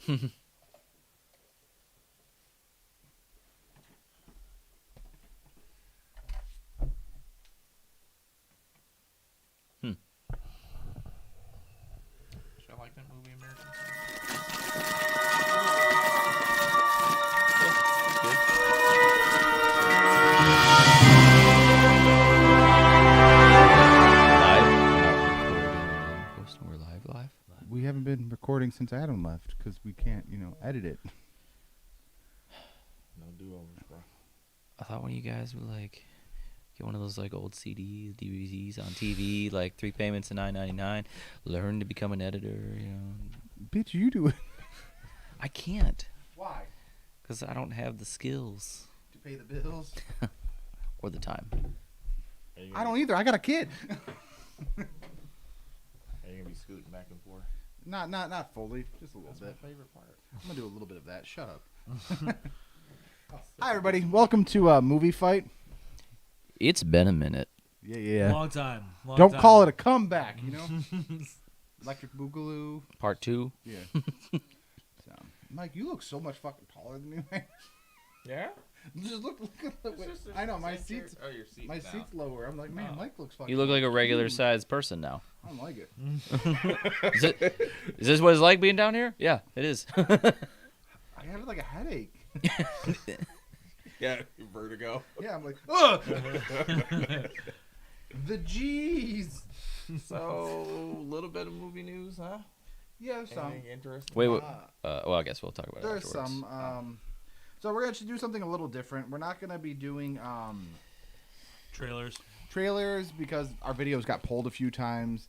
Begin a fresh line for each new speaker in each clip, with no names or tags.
I like that movie, American
We're live.
We haven't been recording since Adam left because we can't, edit it.
No do-overs, bro.
I thought when you guys would like get one of those like old CDs, DVDs on TV, like 3 payments of $9.99, learn to become an editor.
Bitch, you do it.
I can't
Why?
because I don't have the skills
To pay the bills?
or the time.
I don't either. I got a kid.
Are you gonna be scooting back and forth?
Not fully, just a little
That's
bit.
my favorite part.
I'm gonna do a little bit of that. Shut up. Hi everybody, welcome to Movie Fight.
It's been a minute.
Yeah.
Long time.
Don't call it a comeback, Electric Boogaloo.
Part 2.
Yeah. So, Mike, you look so much fucking taller than me, man.
Yeah?
Just look at the way. I know my seat's
your seat.
my seat's lower. I'm like, man,
Oh.
Mike looks fucking.
You look like a regular
huge.
sized person now.
I don't like it.
Is this what it's like being down here? Yeah, it is.
I have like a headache.
Yeah, vertigo.
Yeah, I'm like, ugh. The G's.
So, a little bit of movie news, huh?
Yeah, some.
Anything interesting?
Wait. Well,
Uh,
I guess we'll talk about it
There's
afterwards.
some. So we're gonna do something a little different. We're not gonna be doing
Trailers.
trailers because our videos got pulled a few times.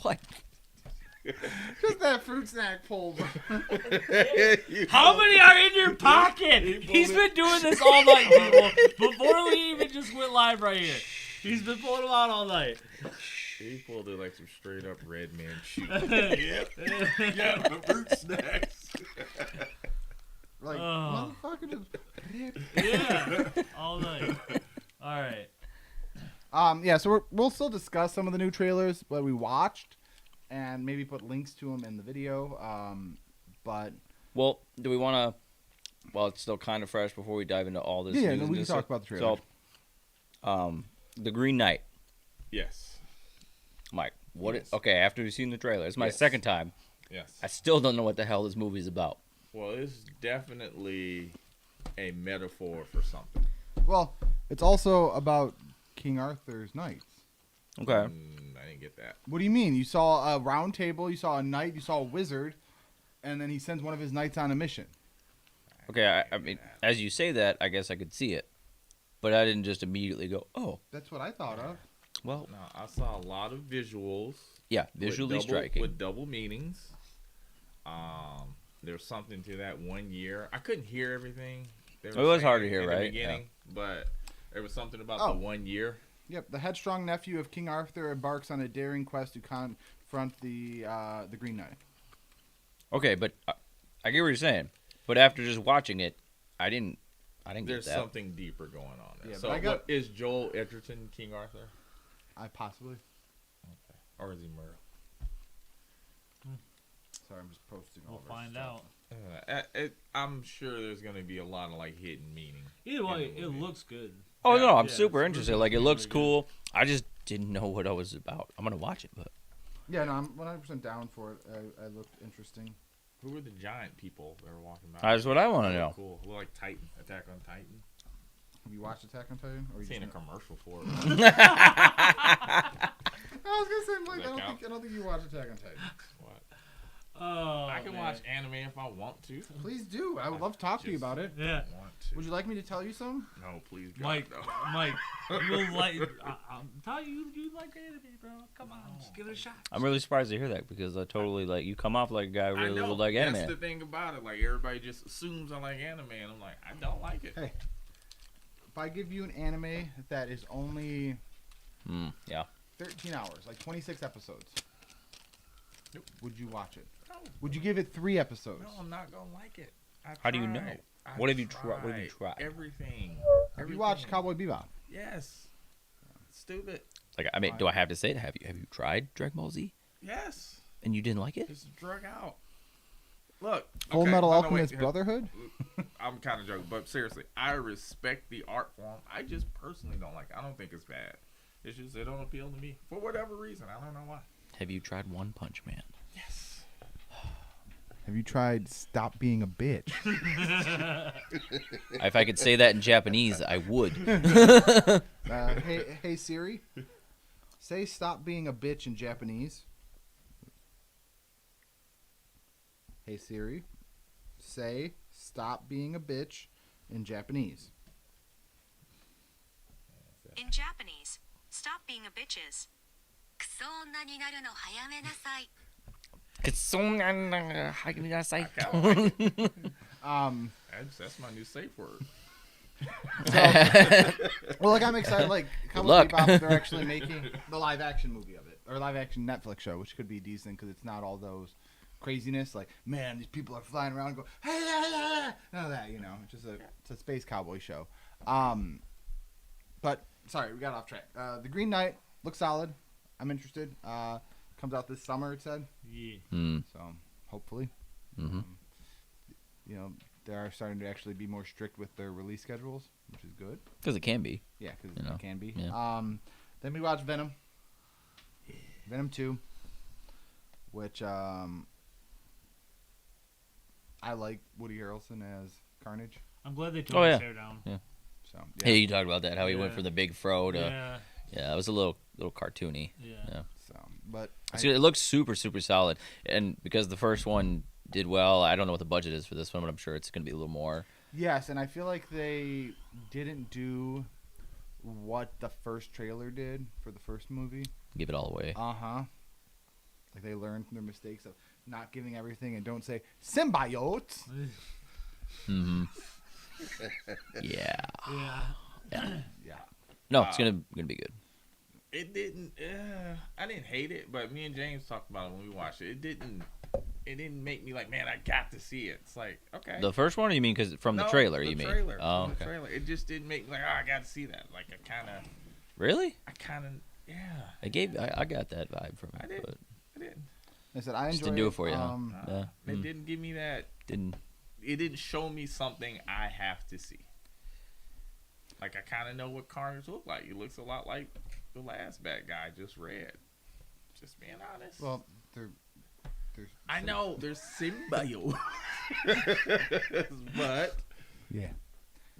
What?
Just that fruit snack pulled.
How many are in your pocket? He's been doing this all night, people. Before we even just went live right here. He's been pulling them out all night.
He pulled it like some straight up red man shoot.
Yeah.
The fruit snacks.
Like,
Oh.
motherfucker just.
Yeah. All night. All right.
Yeah, so we'll still discuss some of the new trailers that we watched, and maybe put links to them in the video. But
Well, do we want to? Well, it's still kind of fresh before we dive into all this.
yeah,
news
no,
and
we can
this
talk
stuff.
about the trailer.
So, the Green Knight,
Yes.
Mike. What?
Yes.
Okay, after we've seen the trailer, it's my
Yes.
second time.
Yes.
I still don't know what the hell this movie's about.
Well, it's definitely a metaphor for something.
Well, it's also about King Arthur's knights.
Okay.
I didn't get that.
What do you mean? You saw a round table, you saw a knight, you saw a wizard, and then he sends one of his knights on a mission.
Okay. I mean, as you say that, I guess I could see it, but I didn't just immediately go, "Oh,
That's what I thought of.
well,
No, I saw a lot of visuals.
yeah, visually
with double,
striking."
with double meanings. There's something to that 1 year. I couldn't hear everything. They were
It was
saying
hard to hear,
in the
right?
beginning, but there was something about
Oh.
the 1 year.
Yep, the headstrong nephew of King Arthur embarks on a daring quest to confront the Green Knight.
Okay, but I get what you're saying. But after just watching it, I didn't get
There's
that.
something deeper going on there.
Yeah,
so
but I got-
what, is Joel Edgerton King Arthur?
I possibly.
Or is he Merle?
Sorry, I'm just posting all
We'll
of our
find
stuff.
out.
I'm sure there's going to be a lot of like hidden meaning.
Either way,
in the
it
movie.
looks good.
Oh
Yeah,
no, I'm
yeah,
super
it's
interested.
really
Like it
good,
looks
really
cool. I just didn't know what I was about. I'm gonna watch it, but
Yeah, no, I'm 100% down for it. I looked interesting.
Who were the giant people that were walking by?
that's what I want to
They look
know.
Cool. Look like Titan. Attack on Titan.
Have you watched Attack on Titan? Or
I've
you
seen a
just know-
commercial for it.
I was gonna say, Mike,
Does that
I don't think you watched Attack on Titan.
What?
Oh,
I can
man.
watch anime if I want to.
Please do. I would love to talk to you
Just-
about it.
Yeah.
Want to.
Would you like me to tell you some?
No, please, God,
Mike,
no.
Mike, you'll like. I'm telling you, you like anime, bro. Come on, just give it a shot.
I'm really surprised to hear that because I totally like you come off like a guy who
I
really
know.
would like anime.
That's the thing about it. Like everybody just assumes I like anime, and I'm like, I don't like it.
Hey, if I give you an anime that is only
Yeah.
13 hours, like 26 episodes,
Nope.
would you watch it?
No,
Would you give it 3 episodes?
no, I'm not gonna like it.
How do you know? What have you tried? What have you tried?
Everything.
Have you watched Cowboy Bebop?
Yes. Stupid.
Like I mean, do I have to say it? Have you tried Dragon Ball Z?
Yes.
And you didn't like it?
It's drug out. Look,
Full
okay,
Metal
no, no,
Alchemist
wait,
Brotherhood.
I'm kind of joking, but seriously, I respect the art form. I just personally don't like it. I don't think it's bad. It's just it don't appeal to me for whatever reason. I don't know why.
Have you tried One Punch Man?
Yes.
Have you tried Stop Being a Bitch?
If I could say that in Japanese, I would.
Hey Siri, say "Stop Being a Bitch" in Japanese. Hey Siri, say "Stop Being a Bitch" in Japanese.
In Japanese, stop being a bitches. クソ女になるの早めなさい。
That's my new safe word.
Well, like I'm excited. Like, Cowboy
luck.
Bebop, they're actually making the live action movie of it, or live action Netflix show, which could be decent because it's not all those craziness. Like, man, these people are flying around and go, hey, none of that. It's just it's a space cowboy show. But sorry, we got off track. The Green Knight looks solid. I'm interested. Comes out this summer, it said.
Yeah.
So hopefully,
Mm-hmm.
They are starting to actually be more strict with their release schedules, which is good.
Because it can be.
Yeah, because
You know,
it can be.
yeah.
Then we watched Venom. Venom 2, which I like Woody Harrelson as Carnage.
I'm glad they took
Oh,
his
yeah.
hair down.
So
Hey, you talked about that, how he went
Yeah.
from the big fro to...
Yeah.
Yeah, it was a little cartoony.
Yeah.
Yeah.
But
It looks super, super solid. And because the first one did well, I don't know what the budget is for this one, but I'm sure it's going to be a little more.
yes, and I feel like they didn't do what the first trailer did for the first movie.
Give it all away.
Like they learned from their mistakes of not giving everything and don't say symbiotes.
Mm-hmm. Yeah.
Yeah.
Yeah.
No, it's gonna be good.
It didn't. I didn't hate it, but me and James talked about it when we watched it. It didn't make me like, man, I got to see it. It's like, okay.
The first one, or you mean because from the
No,
trailer?
the
You mean?
trailer,
Oh,
from the
okay.
trailer. It just didn't make me like, oh, I got to see that. Like,
Really?
yeah.
I got that vibe from it.
I did.
But
I didn't.
I said I
Just
enjoyed
didn't do it for you, huh? Yeah.
It didn't give me that.
Didn't.
It didn't show me something I have to see. Like, I kind of know what Carnage looked like. He looks a lot like the last bad guy, just red. Just being honest.
Well, there's
I know there's symbiote, but
yeah.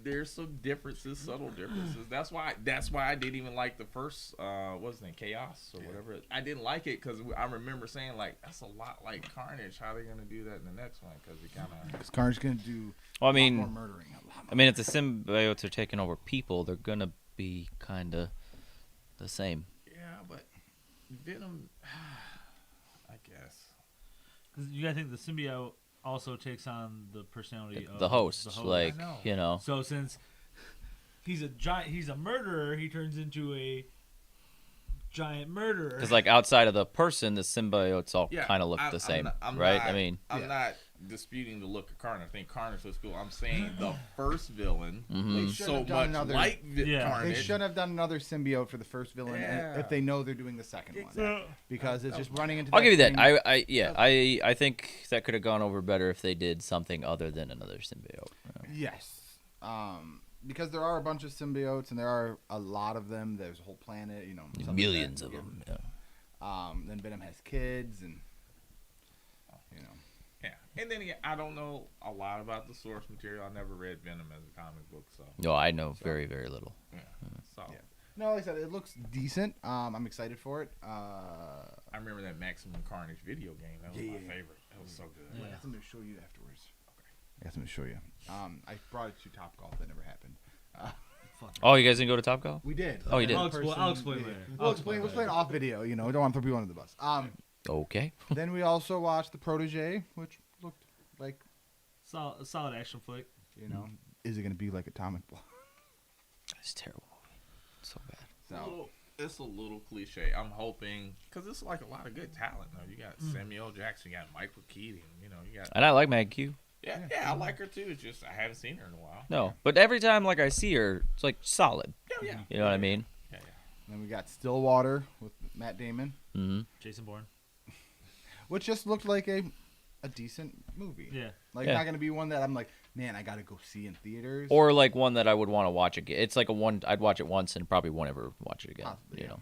there's some differences, subtle differences. That's why I didn't even like the first what's his name, Chaos or whatever. I didn't like it because I remember saying like that's a lot like Carnage. How are they gonna do that in the next one? Because it kind of
Is Carnage gonna do
Well, I
a lot
mean,
more murdering? A lot more.
I mean, if the symbiotes are taking over people, they're gonna be kind of the same.
yeah, but Venom, I guess.
'Cause you gotta think the symbiote also takes on the personality of
The host, like
I know.
you know.
So since he's a murderer, he turns into a giant murderer.
Because like outside of the person, the symbiotes all
Yeah,
kind of look
I-
the same,
I'm
right?
not-
I mean,
I'm
Yeah.
not disputing the look of Carnage. I think Carnage looks cool. I'm saying the first villain
Mhm.
They
looks
should
so
have done
much
another-
like
Yeah.
Carnage.
They should have done another symbiote for the first villain
Yeah.
if they know they're doing the second one,
Exactly.
because it's just running into.
I'll give you that.
same-
I think that could have gone over better if they did something other than another symbiote.
Yes. Because there are a bunch of symbiotes and there are a lot of them. There's a whole planet, something like
Millions
that.
of them. Yeah.
Then Venom has kids, and
Yeah, and then again, I don't know a lot about the source material. I never read Venom as a comic book, so
No, I know very, very little.
yeah. So
Yeah. No, like I said, it looks decent. I'm excited for it.
I remember that Maximum Carnage video game. That was my favorite. That was so good.
I got something to show you afterwards. Okay. I got something to show you. I brought it to Top Golf. That never happened.
Oh, you guys didn't go to Topgolf?
We did.
Oh, you did?
I'll explain later.
We'll explain off video. Don't want to throw people under the bus.
Okay.
Then we also watched The Protege, which looked like,
A solid action flick.
is it going to be like Atomic Blonde?
It's terrible. So bad.
So
It's a little cliche. I'm hoping because it's like a lot of good talent. Though you got Samuel Jackson, you got Michael Keaton. You got
And I like Mag Q.
yeah. I like her too. It's just I haven't seen her in a while.
No, but every time like I see her, it's like solid.
Yeah.
You know what I mean?
then we got Stillwater with Matt Damon,
Mm-hmm.
Jason Bourne.
which just looked like a decent movie.
Yeah.
Like
Yeah.
not gonna be one that I'm like, man, I gotta go see in theaters.
Or like one that I would want to watch again. It's like I'd watch it once and probably won't ever watch it again.
Possibly,
you
yeah.
know,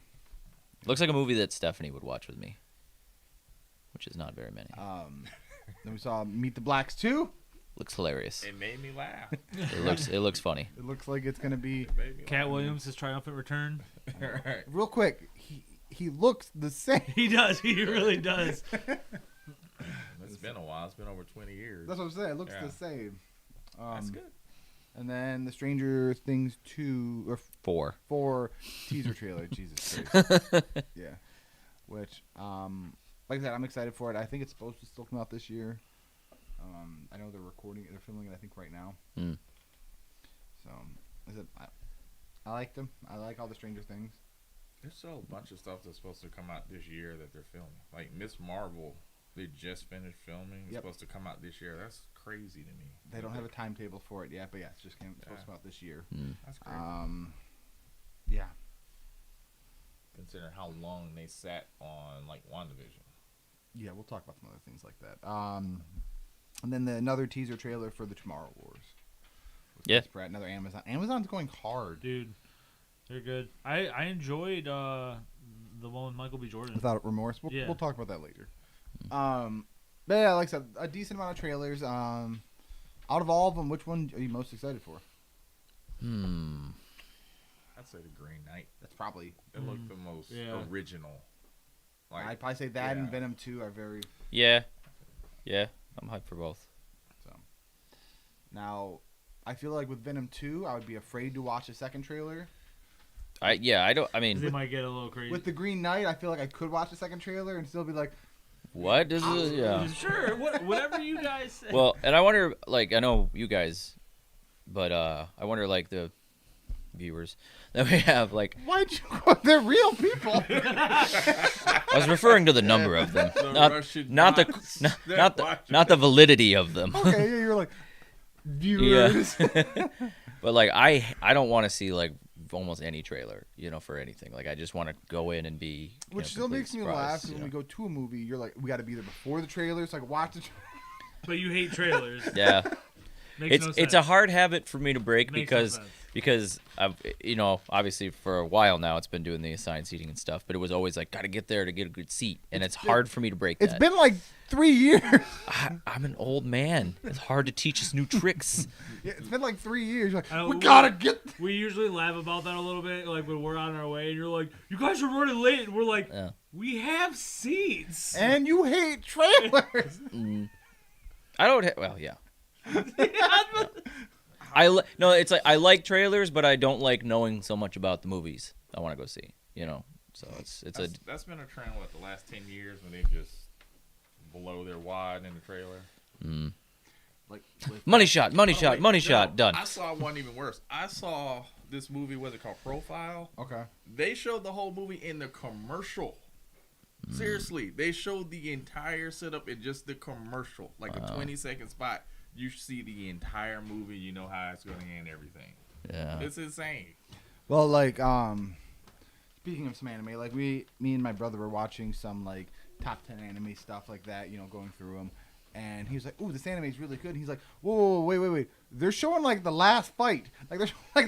looks like a movie that Stephanie would watch with me, which is not very many.
Then we saw Meet the Blacks 2.
Looks hilarious.
It made me laugh.
It looks funny.
It looks like it's gonna be
It made me
Cat
laugh.
Williams' his triumphant return.
Right.
real quick. He looks the same.
He does. He really does.
It's been a while. It's been over 20 years.
That's what I'm saying. It looks
Yeah.
the same.
That's good.
And then the Stranger Things 2 or 4 teaser trailer. Jesus Christ. Yeah. Which, like I said, I'm excited for it. I think it's supposed to still come out this year. I know they're filming it, I think, right now.
Mm.
So, I like them. I like all the Stranger Things.
There's still a bunch of stuff that's supposed to come out this year that they're filming. Like Miss Marvel, they just finished filming. It's
Yep.
supposed to come out this year. That's crazy to me.
They don't have a timetable for it yet, but yeah, it's just supposed to come out this year.
That's crazy.
Yeah.
Considering how long they sat on like WandaVision.
Yeah, we'll talk about some other things like that. And then another teaser trailer for the Tomorrow Wars. With
Yeah.
Chris Pratt, another Amazon. Amazon's going hard.
Dude, they're good. I enjoyed the one with Michael B. Jordan.
Without remorse.
Yeah.
We'll talk about that later. But yeah, like I said, a decent amount of trailers. Out of all of them, which one are you most excited for?
I'd say the Green Knight.
That's probably.
It looked the most
Yeah.
original. Like,
I'd probably say that and
yeah.
Venom 2 are very.
Yeah. I'm hyped for both.
So. Now, I feel like with Venom 2, I would be afraid to watch a second trailer.
I don't. I
They
mean,
might get a little crazy.
With the Green Knight, I feel like I could watch a second trailer and still be like,
what is it? Yeah.
Sure, whatever you guys say.
Well, and I wonder, like, I know you guys, but I wonder, like, the viewers that we have, like,
why'd you go? They're real people.
I was referring to the number of them,
The
not
Russian
not
bots.
the
They're
not the
watching.
not the validity of them.
Okay, yeah, you're like, viewers.
But like, I don't want to see like almost any trailer, you know, for anything. Like, I just want to go in and be,
Which
you
still
know,
makes me
completely
laugh
surprised,
because
you
when
know.
we go to a movie, you're like, we got to be there before the trailer so I can watch the trailer.
But you hate trailers.
Yeah,
Makes
it's
no sense.
it's a hard habit for me to break
Makes no
because
sense.
because I've, you know, obviously for a while now it's been doing the assigned seating and stuff, but it was always like, gotta get there to get a good seat, and it's hard for me to break
It's
that.
been like 3 years.
I'm an old man. It's hard to teach us new tricks.
Yeah, it's been like 3 years. You're like, we
we-
gotta get.
We usually laugh about that a little bit, like when we're on our way, and you're like, "You guys are running late," and we're like,
Yeah.
"We have seats."
And you hate trailers.
I don't. Well, yeah. No, it's like I like trailers, but I don't like knowing so much about the movies I want to go see. You know, so it's
That's been a trend, what, the last 10 years when they just blow their wad in the trailer.
Like,
money shot, money
Oh,
shot,
wait,
money
no,
shot, done.
I saw one even worse. I saw this movie, what's it called, Profile?
okay.
They showed the whole movie in the commercial. Seriously, they showed the entire setup in just the commercial, like a 20-second spot. You see the entire movie. You know how it's going to end. Everything.
Yeah.
It's insane.
Well, like, speaking of some anime, like me and my brother were watching some like top 10 anime stuff like that, you know, going through them. And he was like, "Ooh, this anime is really good." And he's like, "Whoa, wait! They're showing like the last fight, like they're showing like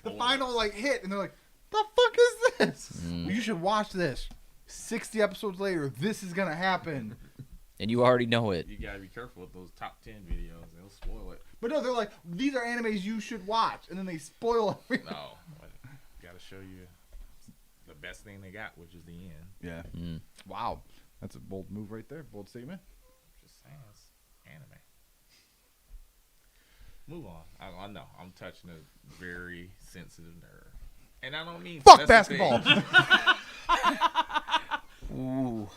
the final like hit." And they're like, "The fuck is this? Well, you should watch this." 60 episodes later, this is gonna happen.
And you already know it.
You gotta be careful with those top 10 videos. They'll spoil it.
But no, they're like, "These are animes you should watch," and then they spoil everything.
No, but gotta show you the best thing they got, which is the end.
Yeah. Wow, that's a bold move right there. Bold statement.
Just saying, it's anime. Move on. I know I'm touching a very sensitive nerve, and I don't mean
Fuck
that's the thing.
basketball.
Ooh.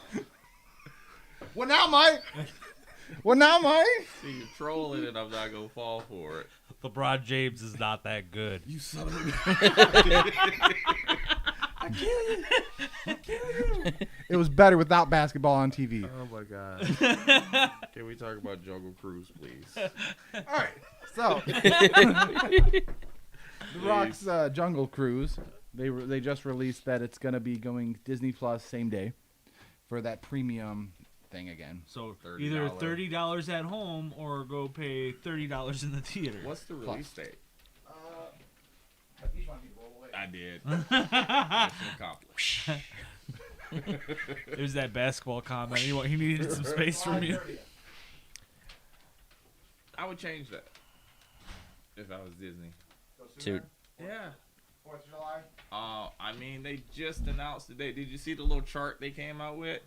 Well, now, Mike.
See, you're trolling and I'm not gonna fall for it.
LeBron James is not that good.
You son of a.
It was better without basketball on TV.
Oh my god. Can we talk about Jungle Cruise, please?
All right. So, The Rock's Jungle Cruise. They just released that it's gonna be going Disney Plus same day for that premium thing again.
So
$30.
either $30 at home or go pay $30 in the theater.
What's the release date?
Each one can roll away.
I did. Mission accomplished.
There's that basketball comment. He needed some space from you.
I would change that if I was Disney.
Dude.
Yeah.
4th of July.
I mean, they just announced today. Did you see the little chart they came out with?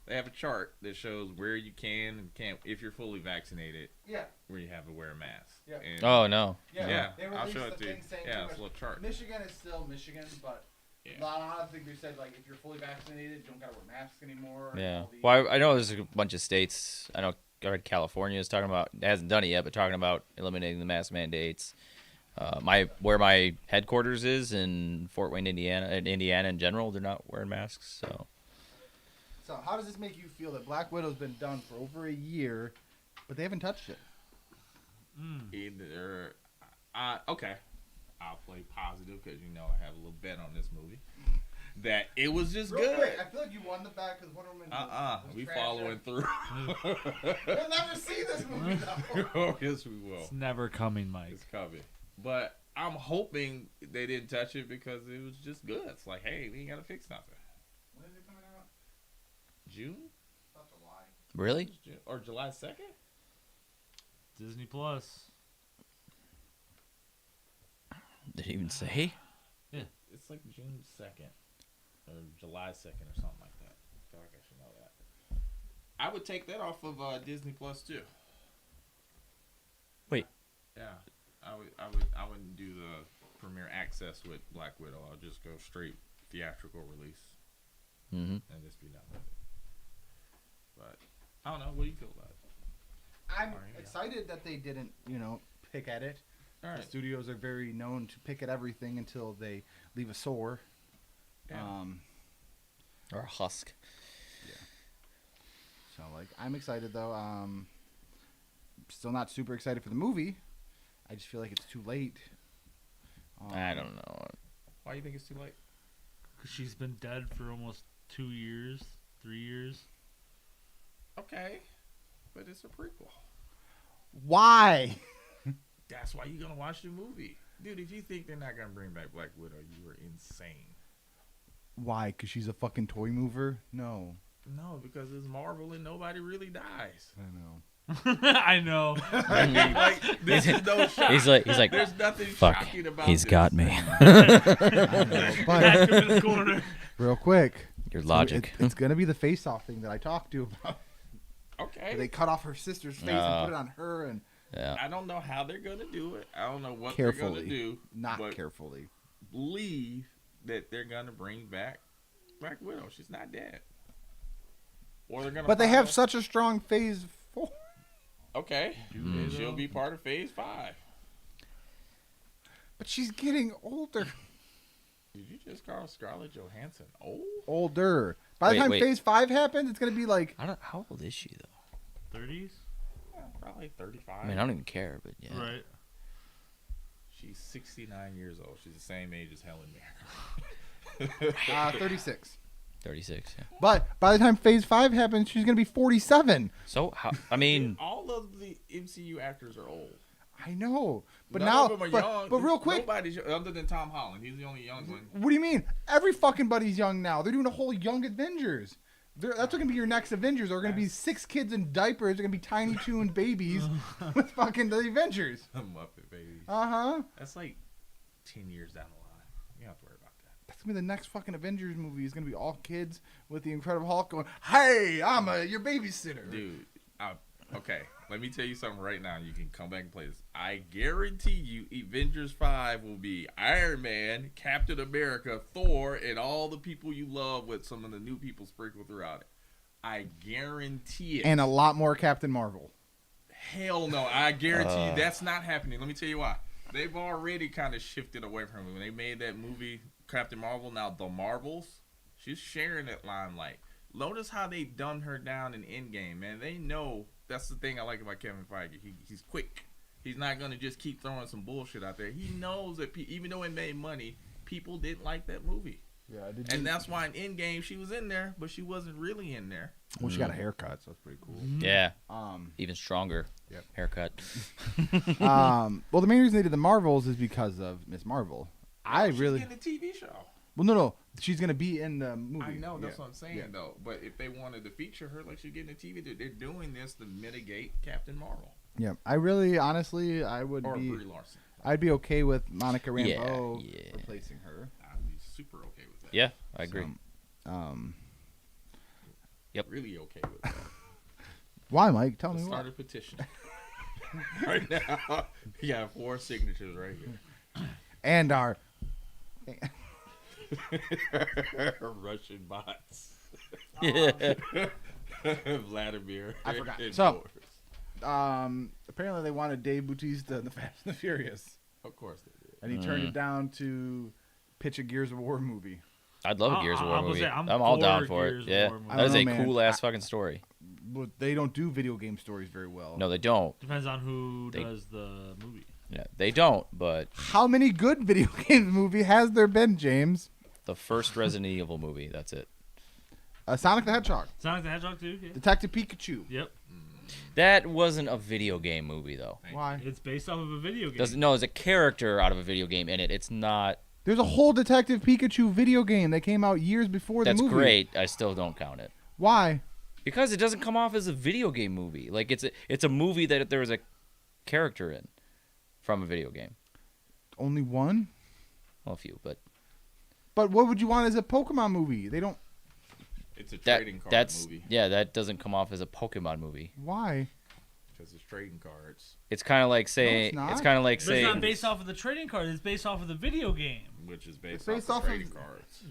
They have a chart that shows where you can and can't, if you're fully vaccinated,
Yeah.
where you have to wear a mask.
Yeah.
And,
Oh no.
yeah,
They
I'll
released
show
the
it to you.
thing saying
Yeah,
pretty
it's a little chart.
Michigan is still Michigan, but
Yeah.
a lot of things they said, like, if you're fully vaccinated, you don't gotta wear masks anymore. and
Yeah.
all these-
Well, I know there's a bunch of states. I know California is talking about. It hasn't done it yet, but talking about eliminating the mask mandates. Where my headquarters is in Fort Wayne, Indiana, and Indiana in general, they're not wearing masks.
So how does this make you feel that Black Widow's been done for over a year, but they haven't touched it?
Either, okay, I'll play positive because you know I have a little bet on this movie. That it was just
Real
good.
quick, I feel like you won the bet because Wonder Woman. was
We
trash.
following through.
We'll never see this movie though.
Oh, yes, we will.
It's never coming, Mike.
It's coming. But I'm hoping they didn't touch it because it was just good. It's like, hey, we ain't got to fix nothing.
When is it coming out?
June?
That's a lie.
Really?
Or July 2nd?
Disney Plus.
Did he even say?
It's like June 2nd. Or July 2nd or something like that. I feel like I should know that. I would take that off of Disney Plus too.
Wait.
Yeah. I wouldn't do the premiere access with Black Widow. I'll just go straight theatrical release
Mm-hmm.
and just be done with it. But I don't know. What do you feel about it?
I'm
Alright, yeah.
excited that they didn't, pick at it.
All
The
right.
studios are very known to pick at everything until they leave a sore.
Yeah.
Or a husk.
So I'm excited though. Still not super excited for the movie. I just feel like it's too late.
I don't know.
Why do you think it's too late?
Because she's been dead for almost 2 years, 3 years.
Okay, but it's a prequel.
Why?
That's why you're gonna watch the movie, dude. If you think they're not gonna bring back Black Widow, you are insane.
Why? Because she's a fucking toy mover? No.
No, because it's Marvel and nobody really dies.
I know.
I know.
I mean, like, this is no shock.
He's like,
There's nothing
fuck.
shocking about
He's
this.
got me.
I know. But
Back him in the corner.
real quick.
Your
so
logic.
it's going to be the face-off thing that I talked to you about.
Okay.
Where they cut off her sister's face and put it on her and
Yeah.
I don't know how they're gonna do it. I don't know what they're
carefully.
gonna do.
Not
but
carefully.
believe that they're gonna bring back Black Widow. She's not dead. Or they're gonna.
But they
find
have
her-
such a strong phase 4.
Okay. And she'll be part of Phase 5.
But she's getting older.
Did you just call Scarlett Johansson old?
Older. By the time
Wait.
phase 5 happens, it's going to be like
How old is she though?
30s?
Yeah, probably 35.
I mean, I don't even care, but yeah.
Right.
She's 69 years old. She's the same age as Helen Mirren.
36.
36. Yeah.
But by the time phase 5 happens, she's going to be 47.
So how? I mean,
All of the MCU actors are old.
I know. But
None
now
of them are young.
but real quick,
nobody's other than Tom Holland. He's the only young one.
what do you mean? Every fucking buddy's young now. They're doing a whole Young Avengers. That's going to be your next Avengers. They're going to be 6 kids in diapers. They're going to be Tiny Toon babies with fucking the Avengers.
Muppet babies.
Uh-huh.
That's like 10 years down the line. You don't have to worry about that.
That's going to be the next fucking Avengers movie. It's going to be all kids with the Incredible Hulk going, "Hey, I'm your babysitter."
Dude, okay. Let me tell you something right now. You can come back and play this. I guarantee you Avengers 5 will be Iron Man, Captain America, Thor, and all the people you love with some of the new people sprinkled throughout it. I guarantee it.
And a lot more Captain Marvel.
Hell no. I guarantee you that's not happening. Let me tell you why. They've already kind of shifted away from it. When they made that movie, Captain Marvel, now The Marvels, she's sharing that limelight. Notice how they dumbed her down in Endgame, man. They know. That's the thing I like about Kevin Feige. He's quick. He's not going to just keep throwing some bullshit out there. He knows that even though it made money, people didn't like that movie.
Yeah, did
And that's why in Endgame she was in there, but she wasn't really in there.
Well, she got a haircut, so that's pretty cool.
Yeah,
Um,
even stronger.
Yep.
Haircut.
well, the main reason they did the Marvels is because of Miss Marvel. I
She's
really,
getting a TV show.
well, no, she's gonna be in the movie.
I know, that's
Yeah.
what I'm saying,
Yeah.
though. But if they wanted to feature her like she's getting a TV, they're doing this to mitigate Captain Marvel
Yeah, I really, honestly, I would
or
be,
Brie Larson.
I'd be okay with Monica
Yeah,
Rambeau
yeah.
replacing her.
I'd be super okay with that.
Yeah, I agree.
So,
Yep.
Really okay with that.
why, Mike? Tell me
Let's
why.
start a petition. Right now, we got 4 signatures right here.
And our
Russian bots.
Yeah.
Vladimir.
I forgot.
and
So-
Boris.
apparently they wanted Dave Bautista in the Fast and the Furious,
Of course they did.
and he turned it down to pitch a Gears of War movie.
I'd love a Gears of War
I'm gonna
movie.
say, I'm
I'm all
for
down for
Gears
it.
of
Yeah,
War movie.
I
that is
don't
a
know, man.
cool ass fucking story.
But they don't do video game stories very well.
No, they don't.
Depends on who
They-
does the movie.
Yeah, they don't. But
How many good video game movie has there been, James?
the first Resident Evil movie, that's it.
Sonic the Hedgehog,
Sonic the Hedgehog too. Yeah.
Detective Pikachu.
Yep.
That wasn't a video game movie though.
Why?
It's based off of a video game.
No, there's a character out of a video game in it. It's not.
There's a whole Detective Pikachu video game that came out years before the
That's
movie.
great. I still don't count it
Why?
because it doesn't come off as a video game movie. Like it's a movie that there was a character in from a video game.
Only one?
Well, a few, but
But what would you want as a Pokemon movie? They don't.
It's a
that
trading card
that's
movie
yeah, that doesn't come off as a Pokemon movie.
Why?
because it's trading cards,
It's kind of like saying
it's not.
it's kind of like
But it's not
saying
based off of the trading card. It's based off of the video game.
which is based,
based
off
off
of
of-
trading cards.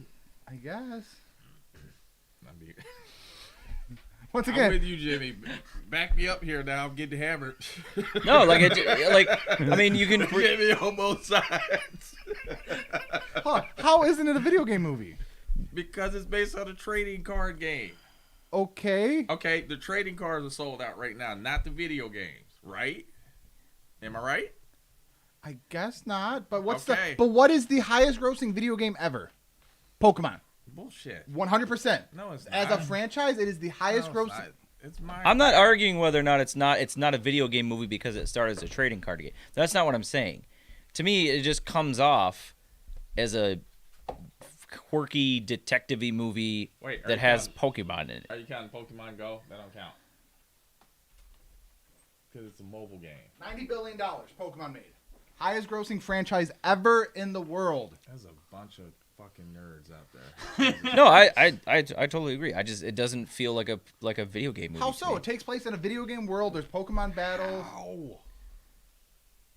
I guess.
I mean,
Once
I'm
again,
with you, Jimmy. Back me up here now. I'm getting hammered.
no, like I mean you can
Jimmy on both sides.
how isn't it a video game movie?
Because it's based on a trading card game.
Okay.
Okay, the trading cards are sold out right now, not the video games, right? Am I right?
I guess not. But
Okay.
what is the highest grossing video game ever? Pokemon.
Bullshit.
100%.
No, it's
As
not.
a franchise, it is the highest
No, it's
grossing.
not. It's my.
I'm not arguing whether or not it's not a video game movie because it started as a trading card game. That's not what I'm saying. To me, it just comes off as a quirky detective-y movie
Wait, are
that
you
has
counting-
Pokemon in it.
Are you counting Pokemon Go? That don't count. Because it's a mobile game.
$90 billion Pokemon made. Highest grossing franchise ever in the world.
There's a bunch of fucking nerds out there.
No, I totally agree. It doesn't feel like a video game movie.
How
to
so?
me.
It takes place in a video game world. There's Pokemon battles.
Ow.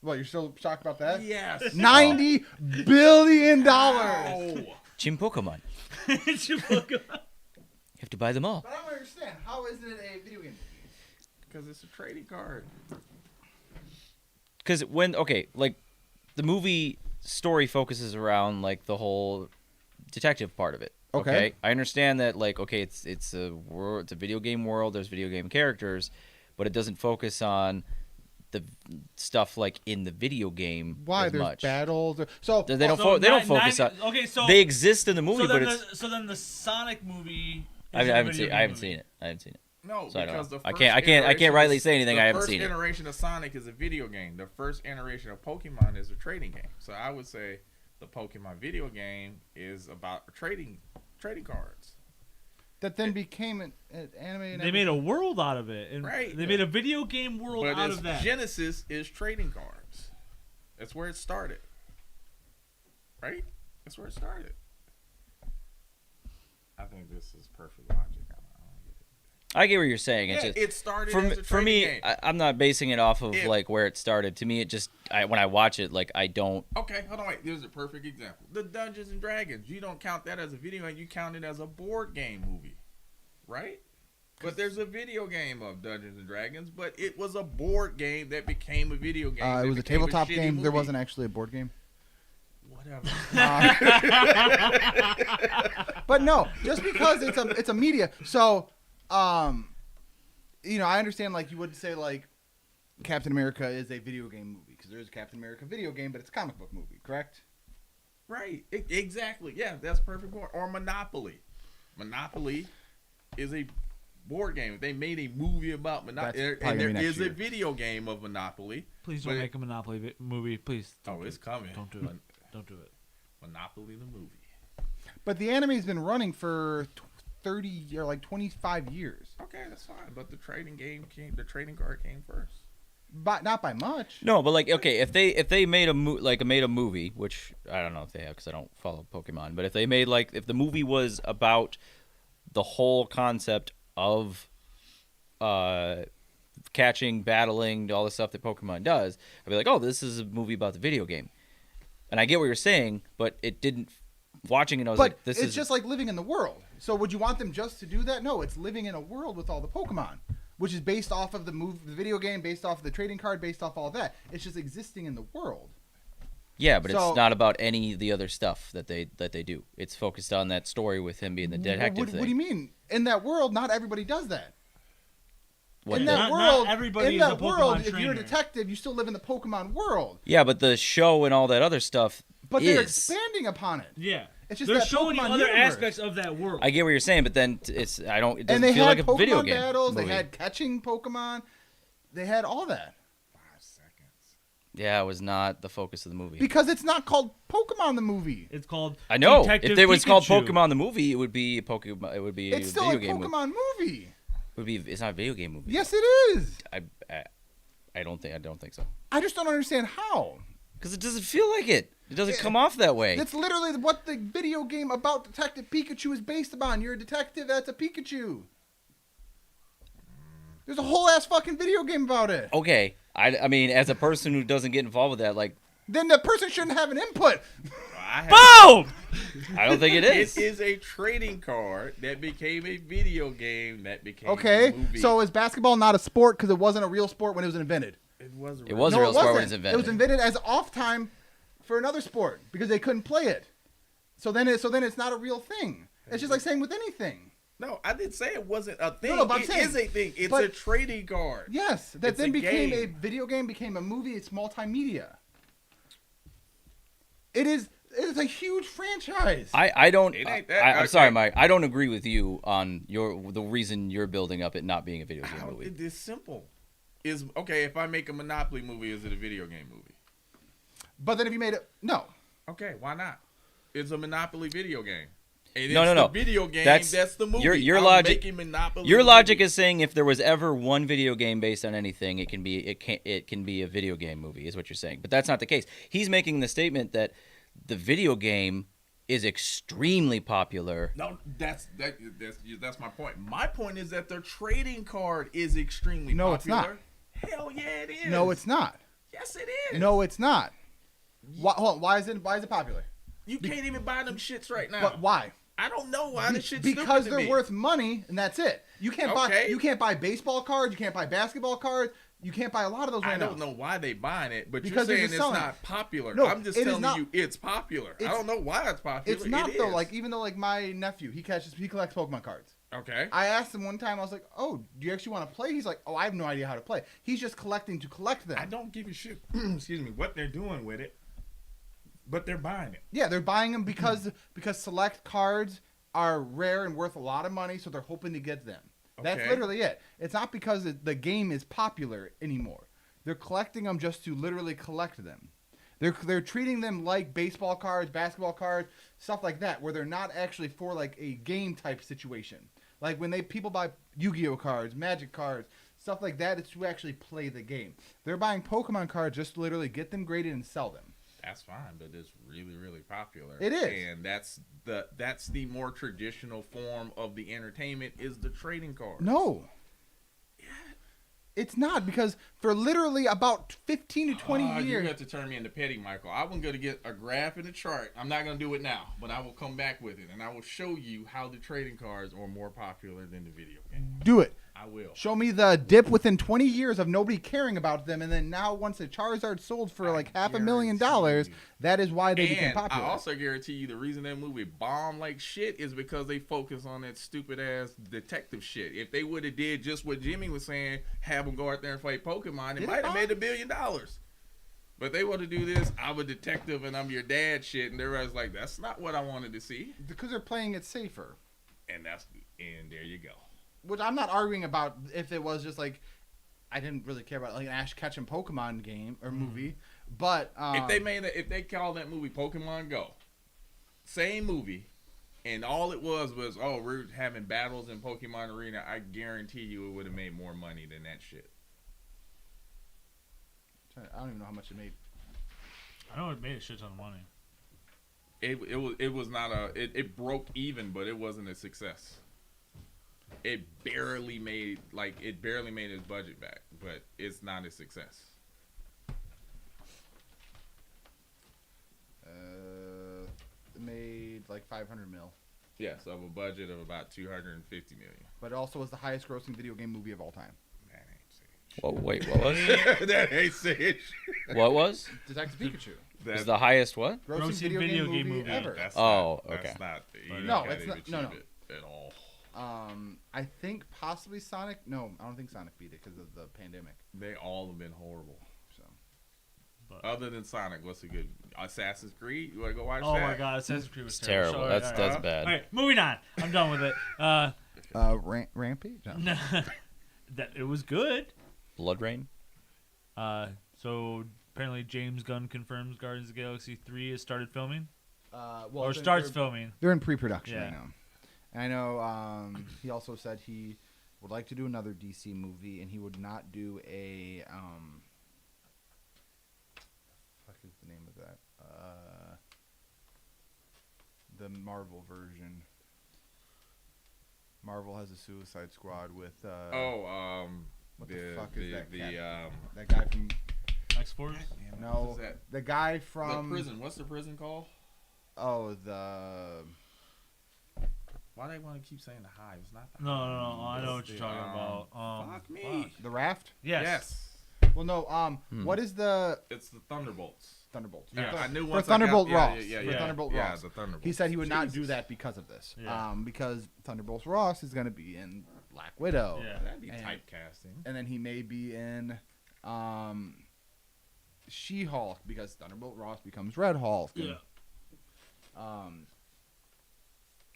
What, you're still shocked about that?
Yes.
$90 billion.
Ow.
Team Pokemon.
It's your Pokemon.
You have to buy them all.
But I don't understand. How isn't it a video game movie?
Because it's a trading card.
Because like the movie story focuses around like the whole detective part of it.
Okay.
I understand that like it's a world, it's a video game world. There's video game characters, but it doesn't focus on the stuff like in the video game
Why?
as
There's
much.
battles. So
They don't.
So
they don't
nine-
focus on.
Okay, so
They exist in the movie,
so then
but it's.
so then the Sonic movie.
I
isn't a
haven't
video
seen.
game
I haven't
movie.
seen it. I haven't seen it.
No,
So I don't
because
know.
the
I
first
can't
iteration
rightly
of-
say anything. I haven't
The
seen
first
it.
iteration of Sonic is a video game. The first iteration of Pokemon is a trading game. So I would say the Pokemon video game is about trading cards.
that then became an anime. And
They made a world out of it, and
Right.
they made a video game world
But
out
its
of that.
Genesis is trading cards. That's where it started. Right? That's where it started. I think this is perfect logic. I don't get it.
I get what you're saying. It's
Yeah,
just,
it started
for,
as a
for
trading
me,
game.
I'm not basing it off of
If-
like where it started. To me, it just when I watch it, like I don't.
Okay, hold on, wait. There's a perfect example. The Dungeons and Dragons. You don't count that as a video game. You count it as a board game movie, right? But there's a video game of Dungeons and Dragons, but it was a board game that became a video game.
it
that
was a
became
tabletop
shitty
game. There
movie.
wasn't actually a board game.
Whatever.
But no, just because it's a media. So, you know, I understand like you would say like Captain America is a video game movie because there is a Captain America video game, but it's a comic book movie, correct?
Right. Exactly. Yeah, that's perfect point. Or Monopoly. Monopoly is a board game. They made a movie about Monopoly,
That's probably
and
gonna
there
be
is
next
a
year.
video game of Monopoly.
Please don't
But-
make a Monopoly movie. Please.
Oh, it's coming.
Don't do it. Don't do it.
Monopoly the movie.
But the anime's been running for 30 or like 25 years.
Okay, that's fine. But the trading card came first.
But not by much.
No, but like, okay, if they made made a movie, which I don't know if they have because I don't follow Pokemon, but if they made if the movie was about the whole concept of catching, battling, all the stuff that Pokemon does, I'd be like, oh, this is a movie about the video game. And I get what you're saying, but it didn't. Watching it, I was
But
like, this
it's
is
just like living in the world. So would you want them just to do that? No, it's living in a world with all the Pokemon, which is based off of the video game, based off of the trading card, based off all that. It's just existing in the world.
yeah, but
so-
it's not about any of the other stuff that they do. It's focused on that story with him being the detective
What
thing.
do you mean? In that world, not everybody does that.
What
in
the-
that
Not
world,
everybody
in
is a
that
Pokemon
world, if you're a
trainer.
detective, you still live in the Pokemon world.
Yeah, but the show and all that other stuff
But they're
is.
expanding upon it.
Yeah.
It's just
They're
that
showing you
Pokemon
other
universe.
aspects of that world.
I get what you're saying, but then it's I don't. It doesn't
And they
feel
had
like a
Pokemon
video game
battles.
movie.
They had catching Pokemon. They had all that
5 seconds.
Yeah, it was not the focus of the movie.
because it's not called Pokemon the movie.
It's called
I know.
Detective
If it was called
Pikachu.
Pokemon the movie, it would be a Pokemon. It would be
It's
a
still
video
a
game movie.
Pokemon movie.
It would be. It's not a video game movie.
Yes, it is.
I don't think so.
I just don't understand how.
Because it doesn't feel like it. It doesn't come off that way.
That's literally what the video game about Detective Pikachu is based upon. You're a detective that's a Pikachu. There's a whole ass fucking video game about it.
Okay. I mean, as a person who doesn't get involved with that, like,
Then the person shouldn't have an input.
Boom!
I don't think it is.
It is a trading card that became a video game that became
Okay,
a movie.
so is basketball not a sport because it wasn't a real sport when it was invented?
it was.
It was a
No,
real
it
sport when
wasn't.
it's invented.
It was invented as off time for another sport because they couldn't play it. So then it's not a real thing. It's just like saying with anything.
No, I didn't say it wasn't a thing.
no, but I'm
It
saying-
is a thing. It's
but-
a trading card.
Yes, that
It's
then
a
became a
game.
video game, became a movie. It's multimedia. It is a huge franchise.
It ain't that-
I'm sorry,
okay.
Mike. I don't agree with you on the reason you're building up it not being a video game
How,
movie.
it is simple. Is okay if I make a Monopoly movie, is it a video game movie?
But then if you made it, no.
Okay, why not? It's a Monopoly video game. And
No,
it's
no,
the
no.
video game.
That's-
That's the movie.
your
I'm
logic-
making Monopoly
Your logic
movie.
is saying if there was ever one video game based on anything, it can be a video game movie, is what you're saying. But that's not the case. He's making the statement that the video game is extremely popular.
No, that's my point. My point is that the trading card is extremely
No, it's
popular.
not.
Hell yeah, it is.
No, it's not.
Yes, it is.
No, it's not. Why, hold on, why is it popular?
You can't even buy them shits right now.
But why?
I don't know why the shit's
Because
stupid to
they're
me.
worth money, and that's it. You can't buy baseball cards. You can't buy basketball cards. You can't buy a lot of those
I
right
don't
now.
know why they buying it, but
Because
you're
they're
saying
just
it's
selling
not popular.
No,
I'm just
it is
telling
not.
you it's popular. I
It's-
don't know why it's popular.
It's not
It
though.
is.
Like even though like my nephew, he collects Pokemon cards.
Okay.
I asked him one time. I was like, "Oh, do you actually want to play?" He's like, "Oh, I have no idea how to play." He's just collecting to collect them.
I don't give a shit. Excuse me. What they're doing with it, but they're buying it.
Yeah, they're buying them because select cards are rare and worth a lot of money, so they're hoping to get them. That's
Okay.
literally it. It's not because the game is popular anymore. They're collecting them just to literally collect them. They're treating them like baseball cards, basketball cards, stuff like that, where they're not actually for like a game type situation. Like when people buy Yu-Gi-Oh cards, Magic cards, stuff like that, it's to actually play the game. They're buying Pokemon cards just to literally get them graded and sell them.
That's fine, but it's really, really popular.
It is.
And that's the more traditional form of the entertainment is the trading card.
No. It's not, because for literally about 15 to 20
You
years.
have to turn me into petty, Michael. I was going to get a graph and a chart. I'm not going to do it now, but I will come back with it, and I will show you how the trading cards are more popular than the video game.
Do it.
I will.
Show me the dip within 20 years of nobody caring about them, and then now once the Charizard sold for like $500,000,
guarantee you.
that is why they became
And
popular.
I also guarantee you the reason that movie bombed like shit is because they focus on that stupid ass detective shit. If they would have did just what Jimmy was saying, have them go out there and fight Pokemon, it
Did it
might have
bomb?
made $1 billion. But they want to do this. I'm a detective and I'm your dad shit, and everybody's like, that's not what I wanted to see.
Because they're playing it safer.
And there you go.
Which I'm not arguing about if it was just like I didn't really care about like an Ash Ketchum Pokemon game or movie, but
If they call that movie Pokemon Go, same movie, and all it was we're having battles in Pokemon Arena, I guarantee you it would have made more money than that shit.
I don't even know how much it made.
I know it made a shit ton of money.
It was not it broke even, but it wasn't a success. It barely made its budget back, but it's not a success.
It made like 500 mil,
Yes, of a budget of about 250 million.
but it also was the highest grossing video game movie of all time.
That ain't saying
Whoa, wait, what was it?
shit. That ain't saying shit.
What was?
Detective Pikachu,
Is the highest what?
grossing
Grossing
video game movie ever.
That's
Oh,
not,
okay.
That's not. You
No,
can't
it's not-
achieve
no.
it at all.
I think possibly Sonic. No, I don't think Sonic beat it because of the pandemic.
They all have been horrible.
So
But,
Other than Sonic, what's a good Assassin's Creed? You want to go watch
oh
that?
my god, Assassin's Creed was
It's terrible.
Sorry,
That's
all right.
that's
All
bad.
right, moving on. I'm done with it.
Rampage. No.
That it was good.
Blood Rain.
So apparently James Gunn confirms Guardians of the Galaxy 3 has started filming
Well,
or starts filming.
They're in pre-production
Yeah.
right now. And I know he also said he would like to do another DC movie, and he would not do a fuck is the name of that? The Marvel version. Marvel has a Suicide Squad with what the fuck is that cat? That guy from
X-Force.
no,
that?
the guy
The
from
prison. What's the prison called?
the
Why they want to keep saying the Hive? It's not the
No,
Hive.
I know what
It's
you're
the,
talking about.
fuck me.
the Raft.
Yes.
Well, no. What is the
It's the Thunderbolts.
Thunderbolts?
Yeah.
I knew
For
once
Thunderbolt
I got,
Ross.
Yeah,
For
yeah, yeah.
Thunderbolt
yeah,
Ross.
the Thunderbolts.
He said he would not do
Jesus.
that because of this.
Yeah.
Because Thunderbolts Ross is going to be in Black Widow.
Yeah.
That'd be
And-
typecasting.
And then he may be in She-Hulk because Thunderbolt Ross becomes Red Hulk.
Yeah.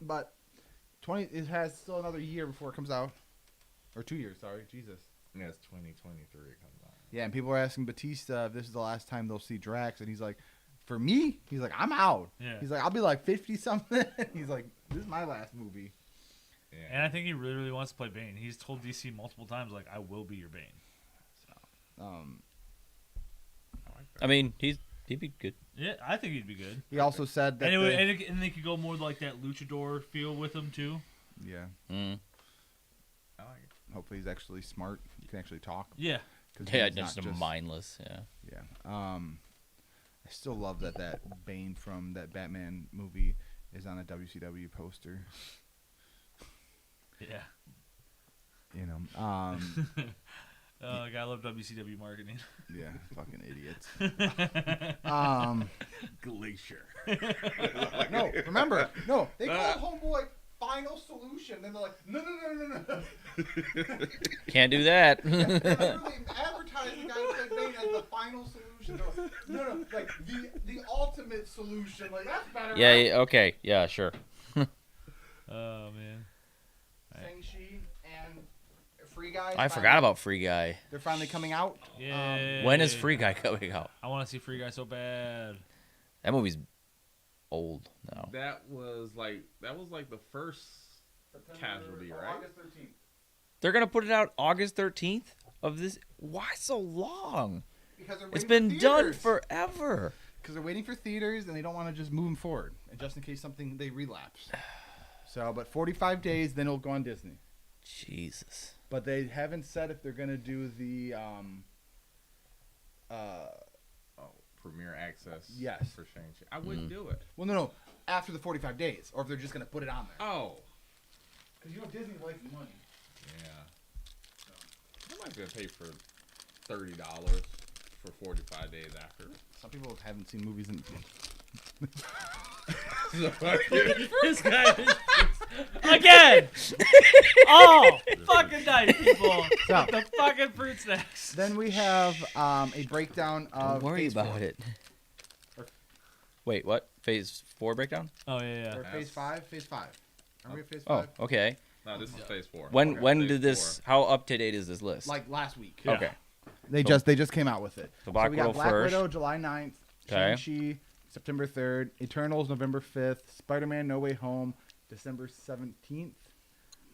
But it has still another year before it comes out. Or 2 years, sorry. Jesus.
Yeah, it's 2023 it comes out.
Yeah, and people are asking Batista if this is the last time they'll see Drax, and he's like, for me, he's like, I'm out.
Yeah.
He's like, I'll be like 50 something. He's like, this is my last movie.
Yeah.
And I think he really, really wants to play Bane. He's told DC multiple times, like, I will be your Bane.
Um,
I like that.
I mean, he'd be good.
Yeah, I think he'd be good.
he also said that.
And, and they could go more like that luchador feel with him, too.
Yeah.
Mm.
I like it.
Hopefully he's actually smart. He can actually talk.
Yeah.
'Cause
Yeah,
he's not
just mindless. Yeah.
Yeah. I still love that Bane from that Batman movie is on a WCW poster.
Yeah.
You know.
Oh, I love WCW marketing.
Yeah. Fucking idiots.
Glacier.
No, remember. No, they called Homeboy Final Solution. Then they're like, no.
Can't do that.
They literally advertised the guy who played Bane as the final solution. They're like, no, like the ultimate solution. Like that's better.
Yeah,
right?
yeah. Okay. Yeah. Sure.
Oh, man.
Shang-Chi and Free Guy.
I forgot about Free Guy.
They're finally coming out.
Yeah.
When is Free Guy coming out?
I want to see Free Guy so bad.
That movie's old now.
That was like the first Casualty, right?
August 13th.
They're gonna put it out August 13th of this. Why so long?
Because they're
It's
waiting
been
for
done
theaters.
forever.
Because they're waiting for theaters and they don't want to just move them forward, and just in case something they relapse. So, but 45 days, then it'll go on Disney.
Jesus.
But they haven't said if they're gonna do the
Premiere access.
Yes.
For Shang-Chi. I wouldn't do it.
well, no, after the 45 days, or if they're just gonna put it on there.
Oh.
Because you know Disney likes money.
Yeah. I'm not gonna pay for $30 for 45 days after.
Some people haven't seen movies in.
This guy is Again. Oh, fucking night, people.
So-
The fucking fruit snacks.
Then we have a breakdown of.
Don't worry
Phase
about
4.
it. Wait, what? Phase 4 breakdown?
Oh yeah,
Or
yeah.
phase 5? Phase 5. Are we at phase
Oh,
5?
okay.
No, this is phase 4.
When
Okay,
when
phase
did this?
4.
How up to date is this list?
Like last week.
Yeah.
Okay.
They
So-
just came out with it.
So Black
we got
Widow
Black
first.
Widow July 9th,
Okay.
Shang-Chi September 3rd, Eternals November 5th, Spider-Man No Way Home December 17th.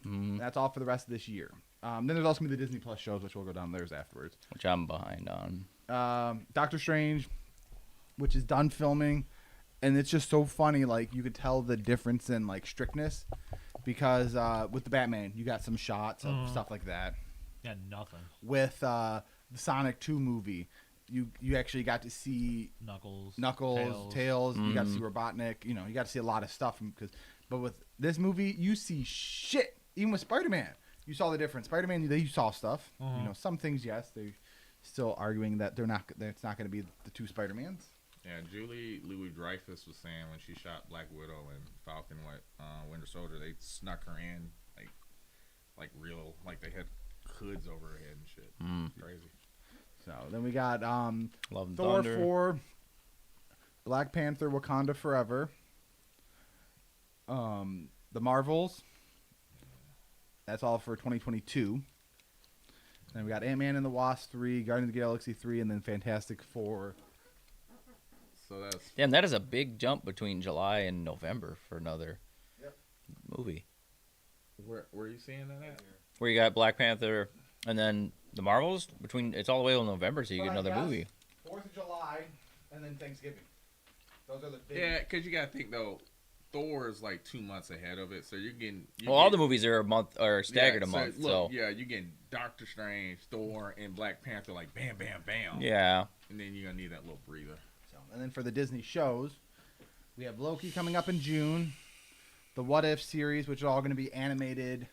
Mhm.
That's all for the rest of this year. Then there's also going to be the Disney Plus shows, which we'll go down theirs afterwards.
Which I'm behind on.
Doctor Strange, which is done filming, and it's just so funny. Like you could tell the difference in like strictness because with the Batman, you got some shots of stuff like that.
Yeah, nothing.
With the Sonic 2 movie, you actually got to see
Knuckles,
Tails. You got to see Robotnik. You know, you got to see a lot of stuff. But with this movie, you see shit. Even with Spider-Man, you saw the difference. Spider-Man, you saw stuff. You know, some things, yes, they're still arguing that it's not going to be the two Spider-Mans.
Yeah, Julie Louis-Dreyfus was saying when she shot Black Widow and Falcon Winter Soldier, they snuck her in like real, like they had hoods over her head and shit. Crazy.
So then we got
Love and
Thor
Thunder.
4, Black Panther, Wakanda Forever, the Marvels. That's all for 2022. Then we got Ant-Man and the Wasp 3, Guardians of the Galaxy 3, and then Fantastic Four.
So that's
Damn, that is a big jump between July and November for another movie.
where are you seeing that at?
Where you got Black Panther and then the Marvels between. It's all the way till November, so you get another movie.
4th of July, and then Thanksgiving. Those are the big.
Yeah, because you gotta think though, Thor is like 2 months ahead of it, so you're getting.
Well, all the movies are a month or staggered a month.
Look,
So
yeah, you're getting Doctor Strange, Thor, and Black Panther like bam, bam, bam.
yeah,
And then you're gonna need that little breather.
So, and then for the Disney shows, we have Loki coming up in June, the What If series, which are all going to be animated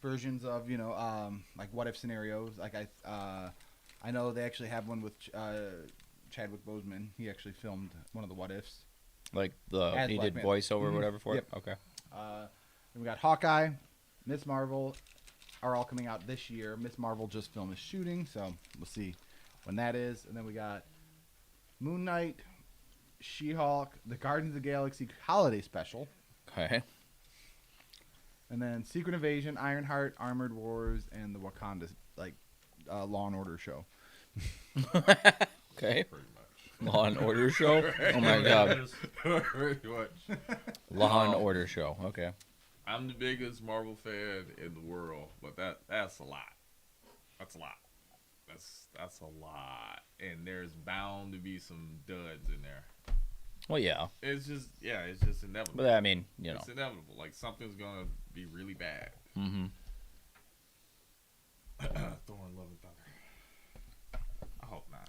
versions of like what if scenarios. Like I know they actually have one with Chadwick Boseman. He actually filmed one of the What Ifs.
like
As
he
Black
did
Panther.
voiceover or whatever for
Yep.
it. Okay.
Then we got Hawkeye, Miss Marvel are all coming out this year. Miss Marvel just filmed is shooting, so we'll see when that is. And then we got Moon Knight, She-Hulk, the Guardians of the Galaxy holiday special,
Okay.
and then Secret Invasion, Ironheart, Armored Wars, and the Wakanda Law and Order show.
Okay.
Pretty much.
Law and Order show. Oh my god.
Pretty much.
Law and Order show. Okay.
I'm the biggest Marvel fan in the world, but that's a lot. That's a lot. That's a lot, and there's bound to be some duds in there.
Well, yeah,
It's just inevitable.
but I mean, you know.
It's inevitable. Like something's gonna be really bad.
Mm-hmm.
Thor and Love and Thunder. I hope not.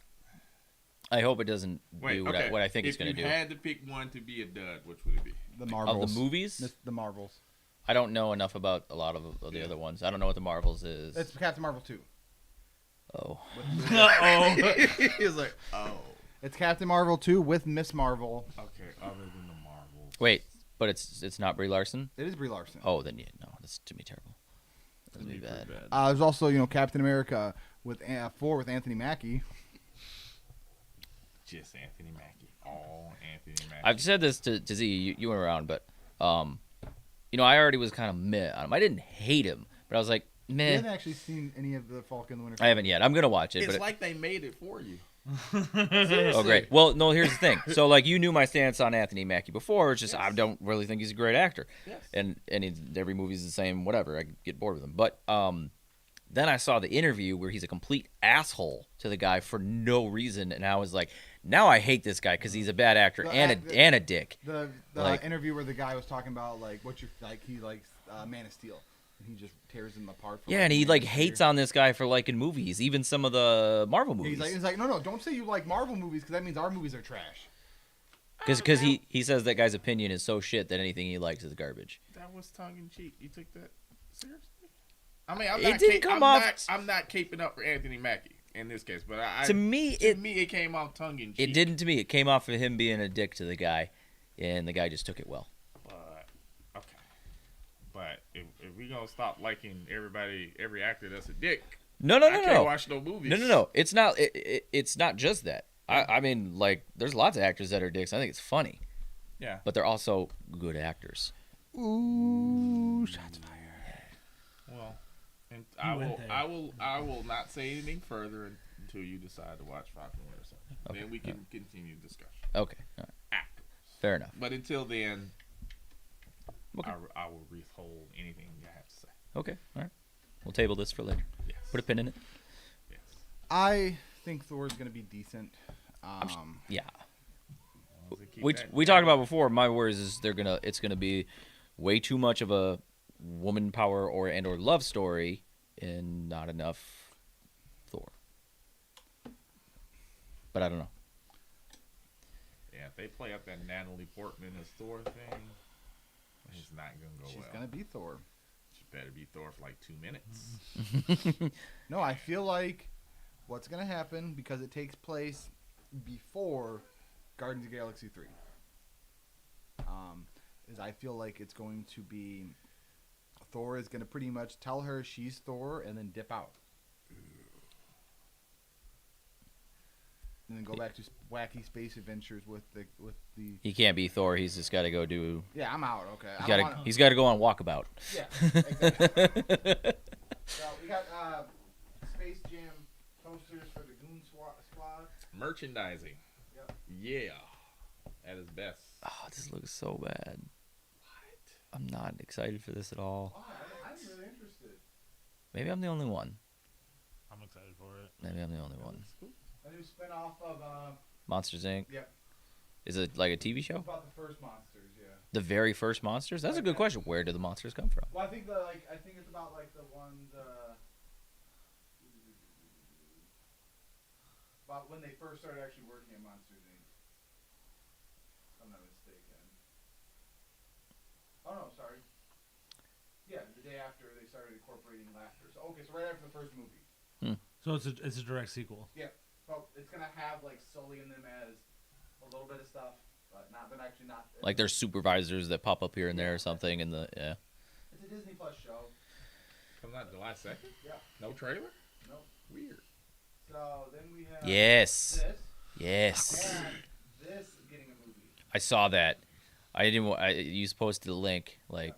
I hope it doesn't
Wait,
do
okay.
what I think it's going
If
to
you
do.
had to pick one to be a dud, which would it be?
The
Of
Marvels.
the movies,
The Marvels.
I don't know enough about a lot of the
Yeah.
other ones. I don't know what the Marvels is.
It's Captain Marvel 2.
Oh,
Uh-oh.
He was like, oh,
It's Captain Marvel 2 with Miss Marvel.
okay. Other than the Marvels.
wait, but it's not Brie Larson.
It is Brie Larson.
Oh, then yeah, no, that's to me terrible. That'd be bad.
There's also, Captain America with 4 with Anthony Mackie.
Just Anthony Mackie. All Anthony Mackie.
I've said this to Z. You weren't around, but I already was kind of meh on him. I didn't hate him, but I was like
You
meh.
haven't actually seen any of the Falcon and the Winter
I haven't yet. I'm gonna watch it.
it's
but
like they made it for you.
oh, great. Well, no. Here's the thing. So, like, you knew my stance on Anthony Mackie before. It's just I don't really think he's a great actor.
Yes.
And every movie's the same. Whatever. I get bored with him. But then I saw the interview where he's a complete asshole to the guy for no reason, and I was like, now I hate this guy because he's a bad actor and a dick.
The
Like-
interview where the guy was talking about he likes Man of Steel, and he just tears him apart. For,
Yeah, and he
Man
like
of
hates
Steel.
on this guy for liking movies, even some of the Marvel movies.
He's like, no, don't say you like Marvel movies because that means our movies are trash.
Because he says that guy's opinion is so shit that anything he likes is garbage.
That was tongue in cheek. You took that seriously? I mean,
It didn't come off-
I'm not caping up for Anthony Mackie in this case, but
To me,
it came off tongue in cheek.
it didn't to me. It came off of him being a dick to the guy, and the guy just took it well.
But okay, but we gonna stop liking every actor that's a dick.
No,
I can't watch no movies.
No. It's not. It's not just that. I mean, like, there's lots of actors that are dicks. I think it's funny,
Yeah.
but they're also good actors.
Ooh, shots fired.
Well, and
went there.
I will not say anything further until you decide to watch Falcon Winter Soldier.
Okay.
Then we can continue discussion.
Okay, all right.
Actors.
Fair enough.
But until then,
Okay.
I will withhold anything you have to say.
Okay, all right. We'll table this for later.
Yes.
Put a pin in it.
Yes.
I think Thor is gonna be decent.
Yeah.
As long as they keep
Which
that-
we talked about before. My worries is it's gonna be way too much of a woman power or love story and not enough Thor. But I don't know.
Yeah, if they play up that Natalie Portman as Thor thing, it's not gonna go
She's
well.
gonna be Thor.
She better be Thor for like 2 minutes.
No, I feel like what's gonna happen, because it takes place before Guardians of the Galaxy 3. Is I feel like it's going to be Thor is gonna pretty much tell her she's Thor and then dip out. And then go back to wacky space adventures with the
He can't be Thor. He's just got to go do.
yeah, I'm out. Okay,
He's got to go on walkabout.
Yeah, exactly. So we got Space Jam posters for the Goon Squad.
Merchandising.
Yep.
Yeah. At its best.
Oh, this looks so bad. I'm not excited for this at all.
Oh, I'm really interested.
Maybe I'm the only one.
I'm excited for it.
Maybe I'm the only one.
A new spinoff of
Monsters Inc.
Yep.
Is it like a TV show?
about the first monsters. Yeah.
The very first monsters? That's a good question. Where do the monsters come from?
Well, I think it's about like the ones about when they first started actually working at Monsters Inc. If I'm not mistaken. Oh no, sorry. Yeah, the day after they started incorporating laughter. So okay, so right after the first movie.
So it's a direct sequel.
Yeah. Well, it's gonna have like Sully in them as a little bit of stuff, but actually not.
Like there's supervisors that pop up here and there or something in the yeah.
It's a Disney Plus show.
Comes out July 2nd?
Yeah.
No trailer?
Nope.
Weird.
So then we have
Yes.
this
Yes.
and this getting a movie.
I saw that. I didn't. You posted the link. Like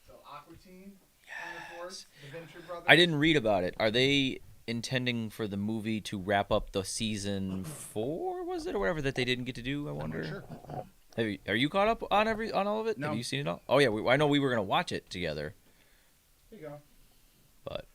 So Aqua Teen, yes. The Venture Brothers.
I didn't read about it. Are they intending for the movie to wrap up the season 4? Was it or whatever that they didn't get to do? I wonder.
Sure.
Are you caught up on all of it?
No.
Have you seen it all? Oh yeah, I know we were gonna watch it together,
Here you go.
but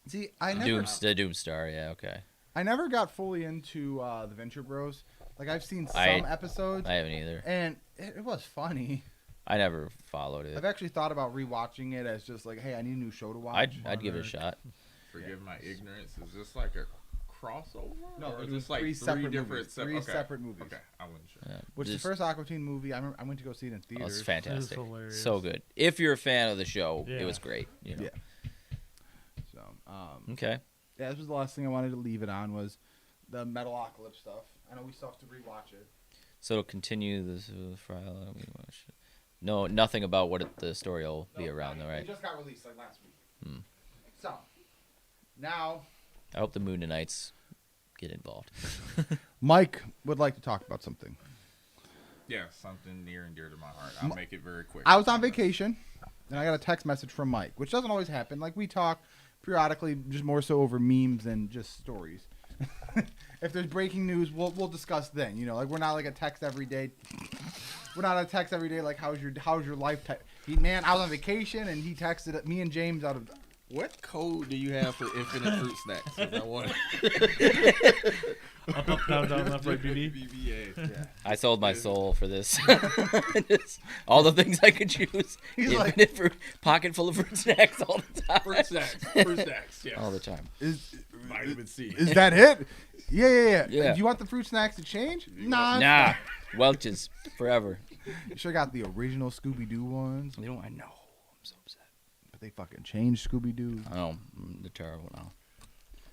See, I never,
the Doomstar. Yeah, okay.
I never got fully into the Venture Bros. Like I've seen some
I
episodes,
I haven't either.
and it was funny.
I never followed it.
I've actually thought about rewatching it as just like, hey, I need a new show to watch.
I'd give it a shot.
Forgive my ignorance. Is this like a crossover?
No,
or
they're
is
doing
this like
three separate
different
movies.
sep-
Three
okay.
separate movies.
Okay, I wasn't sure.
Yeah,
Which
just-
the first Aqua Teen movie, I went to go see it in
oh,
theaters.
it's fantastic.
hilarious.
So good. If you're a fan of the show,
Yeah.
it was great. You know?
Yeah. So,
Okay.
yeah, this was the last thing I wanted to leave it on was the Metalocalypse stuff. I know we still have to rewatch it.
So it'll continue this Friday. No, nothing about what the story will be
No,
around, though,
It
right?
just got released like last week. So, now
I hope the Moon Knights get involved.
Mike would like to talk about something.
Yeah, something near and dear to my heart. I'll make it very quick.
I was on vacation, and I got a text message from Mike, which doesn't always happen. Like, we talk periodically, just more so over memes and just stories. If there's breaking news, we'll discuss then. You know, like we're not like a text every day. We're not a text every day like how's your life? Man, I was on vacation and he texted me and James out of.
What code do you have for infinite fruit snacks? 'Cause I want
Up, up, down, down, left, right, BB.
BBA.
Yeah.
I sold my soul for this. Just all the things I could choose.
He's like-
Infinite fruit, pocket full of fruit snacks all the time.
Fruit snacks. Fruit snacks. Yeah.
All the time.
Vitamin C.
Is that it? Yeah.
Yeah.
Do you want the fruit snacks to change? Nah.
Nah, Welch's forever.
You sure got the original Scooby Doo ones,
You know, I know. I'm so upset.
but they fucking changed Scooby Doo.
I know. They're terrible now.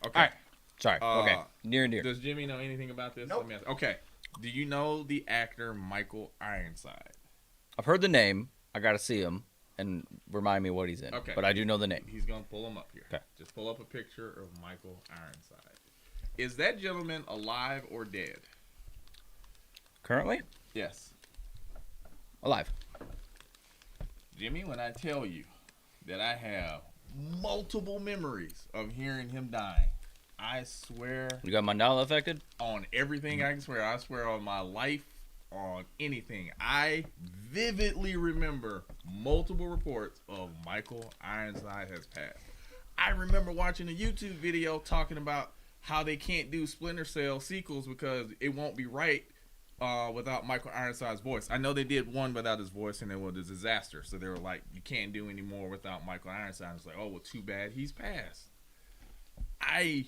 Okay.
All right.
Sorry. Okay.
Uh,
Near and dear.
Does Jimmy know anything about this?
Nope.
Let me ask. Okay. Do you know the actor Michael Ironside?
I've heard the name. I gotta see him and remind me what he's in.
Okay.
But I do know the name.
He's gonna pull him up here.
Okay.
Just pull up a picture of Michael Ironside. Is that gentleman alive or dead?
Currently
Yes.
alive.
Jimmy, when I tell you that I have multiple memories of hearing him dying, I swear
You got Mandela affected?
on everything I can swear. I swear on my life, on anything. I vividly remember multiple reports of Michael Ironside has passed. I remember watching a YouTube video talking about how they can't do Splinter Cell sequels because it won't be right without Michael Ironside's voice. I know they did one without his voice and it was a disaster. So they were like, you can't do any more without Michael Ironside. It's like, oh, well, too bad he's passed. I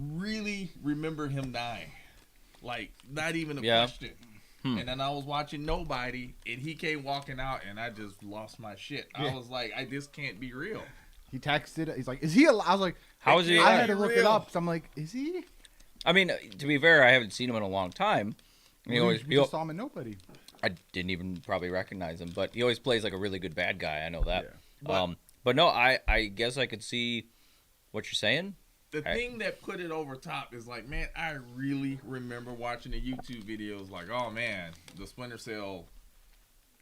really remember him dying. Like, not even a question. And then I was watching Nobody, and he came walking out, and I just lost my shit. I was like, this can't be real.
He texted. He's like, "Is he alive?" I was like,
How is he
I
alive?
had to look it up. So I'm like, "Is he?"
I mean, to be fair, I haven't seen him in a long time.
We just saw him in Nobody.
I didn't even probably recognize him, but he always plays like a really good bad guy. I know that.
Yeah.
But no, I guess I could see what you're saying.
The thing that put it over top is like, man, I really remember watching the YouTube videos like, oh man, the Splinter Cell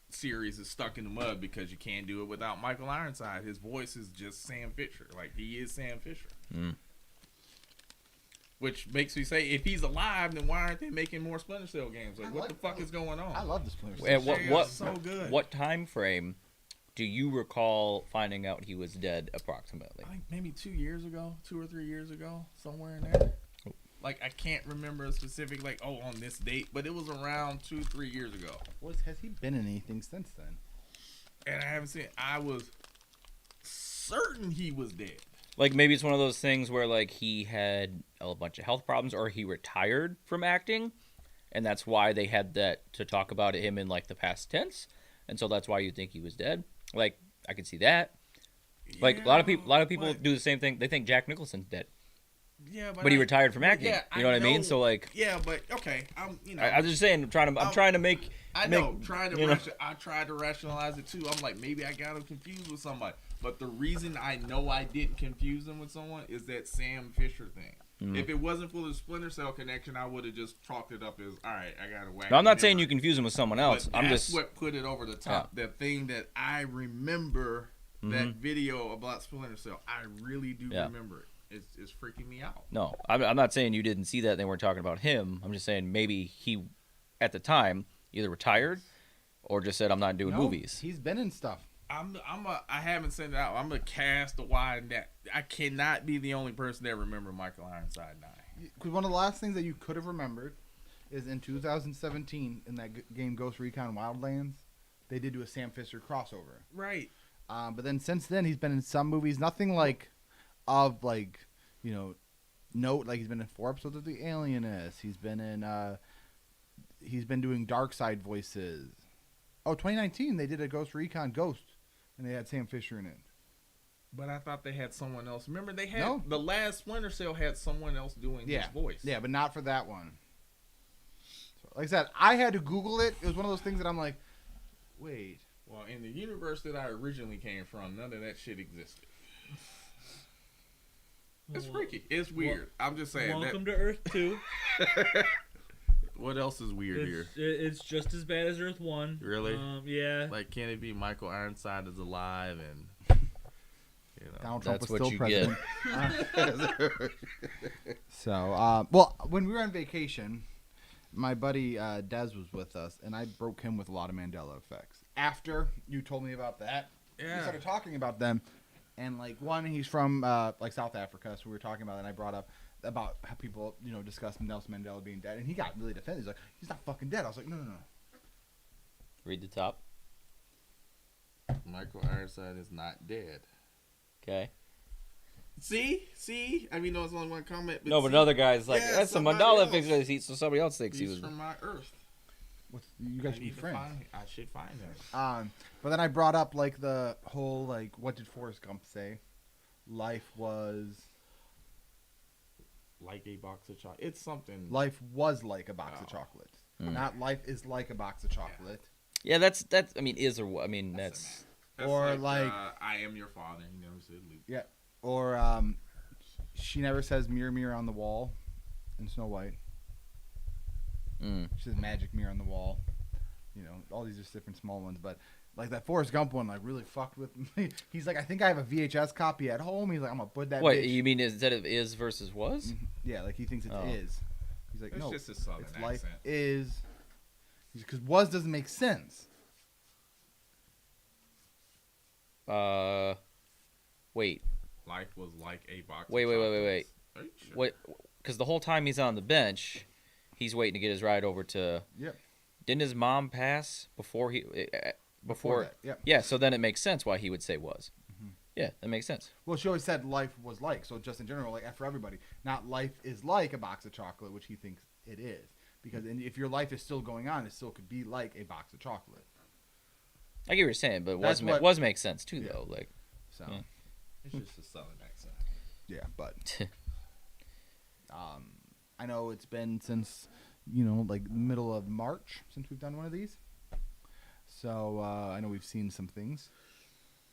series is stuck in the mud because you can't do it without Michael Ironside. His voice is just Sam Fisher. Like, he is Sam Fisher. Which makes me say, if he's alive, then why aren't they making more Splinter Cell games? Like, what the fuck is going on?
I love the Splinter Cell.
And what
so good.
What time frame do you recall finding out he was dead approximately?
I think maybe 2 years ago, 2 or 3 years ago, somewhere in there. Like, I can't remember a specific, like, oh, on this date, but it was around 2-3 years ago.
Has he been in anything since then?
And I haven't seen it. I was certain he was dead.
Like maybe it's one of those things where like he had a bunch of health problems or he retired from acting, and that's why they had that to talk about him in like the past tense, and so that's why you think he was dead. Like I could see that. Like a lot of people do the same thing. They think Jack Nicholson's dead.
Yeah,
but he retired from acting.
Yeah,
you know what I mean? So like,
yeah, but okay, I'm
just saying, I'm trying to make.
I know, I tried to rationalize it too. I'm like, maybe I got him confused with somebody. But the reason I know I didn't confuse him with someone is that Sam Fisher thing. If it wasn't for the Splinter Cell connection, I would have just chalked it up as, all right, I got to whack.
No, I'm not saying you confuse him with someone else.
But that's what put it over the top. Yeah. The thing that I remember, that video about Splinter Cell, I really do remember it. It's freaking me out.
No, I'm not saying you didn't see that and they weren't talking about him. I'm just saying maybe he, at the time, either retired or just said, I'm not doing movies.
He's been in stuff.
I haven't sent it out. I'm gonna cast a wide net. I cannot be the only person that remember Michael Ironside dying.
Because one of the last things that you could have remembered is in 2017 in that game Ghost Recon Wildlands, they did do a Sam Fisher crossover.
Right.
But then since then he's been in some movies. Nothing like of like note. Like he's been in 4 episodes of The Alienist. He's been doing Dark Side voices. Oh, 2019 they did a Ghost Recon Ghost. And they had Sam Fisher in it.
But I thought they had someone else. Remember, they had the last Splinter Cell had someone else doing his voice.
Yeah, but not for that one. So, like I said, I had to Google it. It was one of those things that I'm like, wait.
Well, in the universe that I originally came from, none of that shit existed. It's freaky. It's weird. I'm just saying.
Welcome to Earth 2.
What else is weird here?
It's just as bad as Earth 1.
Really?
Yeah.
Like, can it be Michael Ironside is alive and
Donald Trump
that's
was
what
still
you
president. So, well, when we were on vacation, my buddy Dez was with us, and I broke him with a lot of Mandela effects. After you told me about that, we started talking about them, and like he's from like South Africa, so we were talking about it, and I brought up about how people, discuss Nelson Mandela being dead, and he got really defensive. He's like, he's not fucking dead. I was like, no.
Read the top.
Michael Ironside is not dead.
Okay.
See? I mean, it's only one comment.
But another guy's like, that's some Mandela effects, so somebody else thinks he was
from my Earth.
You guys should be friends.
I should find him.
But then I brought up like the whole what did Forrest Gump say? Life was
like a box of chocolate. It's something.
Life was like a box of chocolates. Not life is like a box of chocolate.
Yeah, that's. I mean, is or what? I mean, that's.
Or like
I am your father. He never said Luke.
Or she never says mirror, mirror on the wall in Snow White. She says magic mirror on the wall. You know, all these just different small ones. But like that Forrest Gump one, like really fucked with me. He's like, I think I have a VHS copy at home. He's like, I'm gonna put that.
What
bitch.
you mean instead of is versus was?
Yeah, like he thinks it is. He's like,
It's
no,
just a southern
it's
accent.
life is. Because was doesn't make sense.
Wait.
Life was like a box.
Wait.
Of chocolates. Are you sure?
What? Because the whole time he's on the bench, he's waiting to get his ride over to.
Yep.
Didn't his mom pass before he? Before.
That, yep.
Yeah. So then it makes sense why he would say was. Yeah, that makes sense.
Well, she always said life was like. So just in general, like for everybody, not life is like a box of chocolate, which he thinks it is. Because if your life is still going on, it still could be like a box of chocolate.
I get what you're saying, but
That's
was makes sense too,
Yeah.
though. Like,
So
Yeah.
It's just a southern accent.
yeah, but I know it's been since like middle of March since we've done one of these. So I know we've seen some things.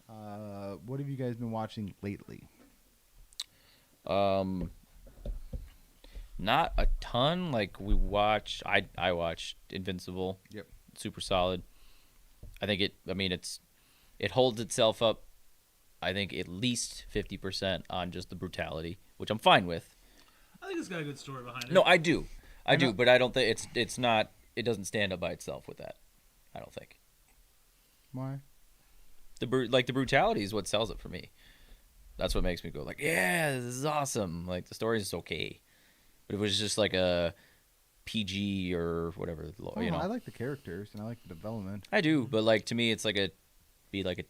What have you guys been watching lately?
not a ton. Like I watched Invincible.
Yep.
Super solid. I think it holds itself up. I think at least 50% on just the brutality, which I'm fine with.
I think it's got a good story behind it.
No, I do,
know.
but I don't think it's not. It doesn't stand up by itself with that. I don't think
Why?
the brutality is what sells it for me. That's what makes me go like, yeah, this is awesome. Like the story is okay, but it was just like a PG or whatever.
I like the characters and I like the development.
I do, but like to me, it's like a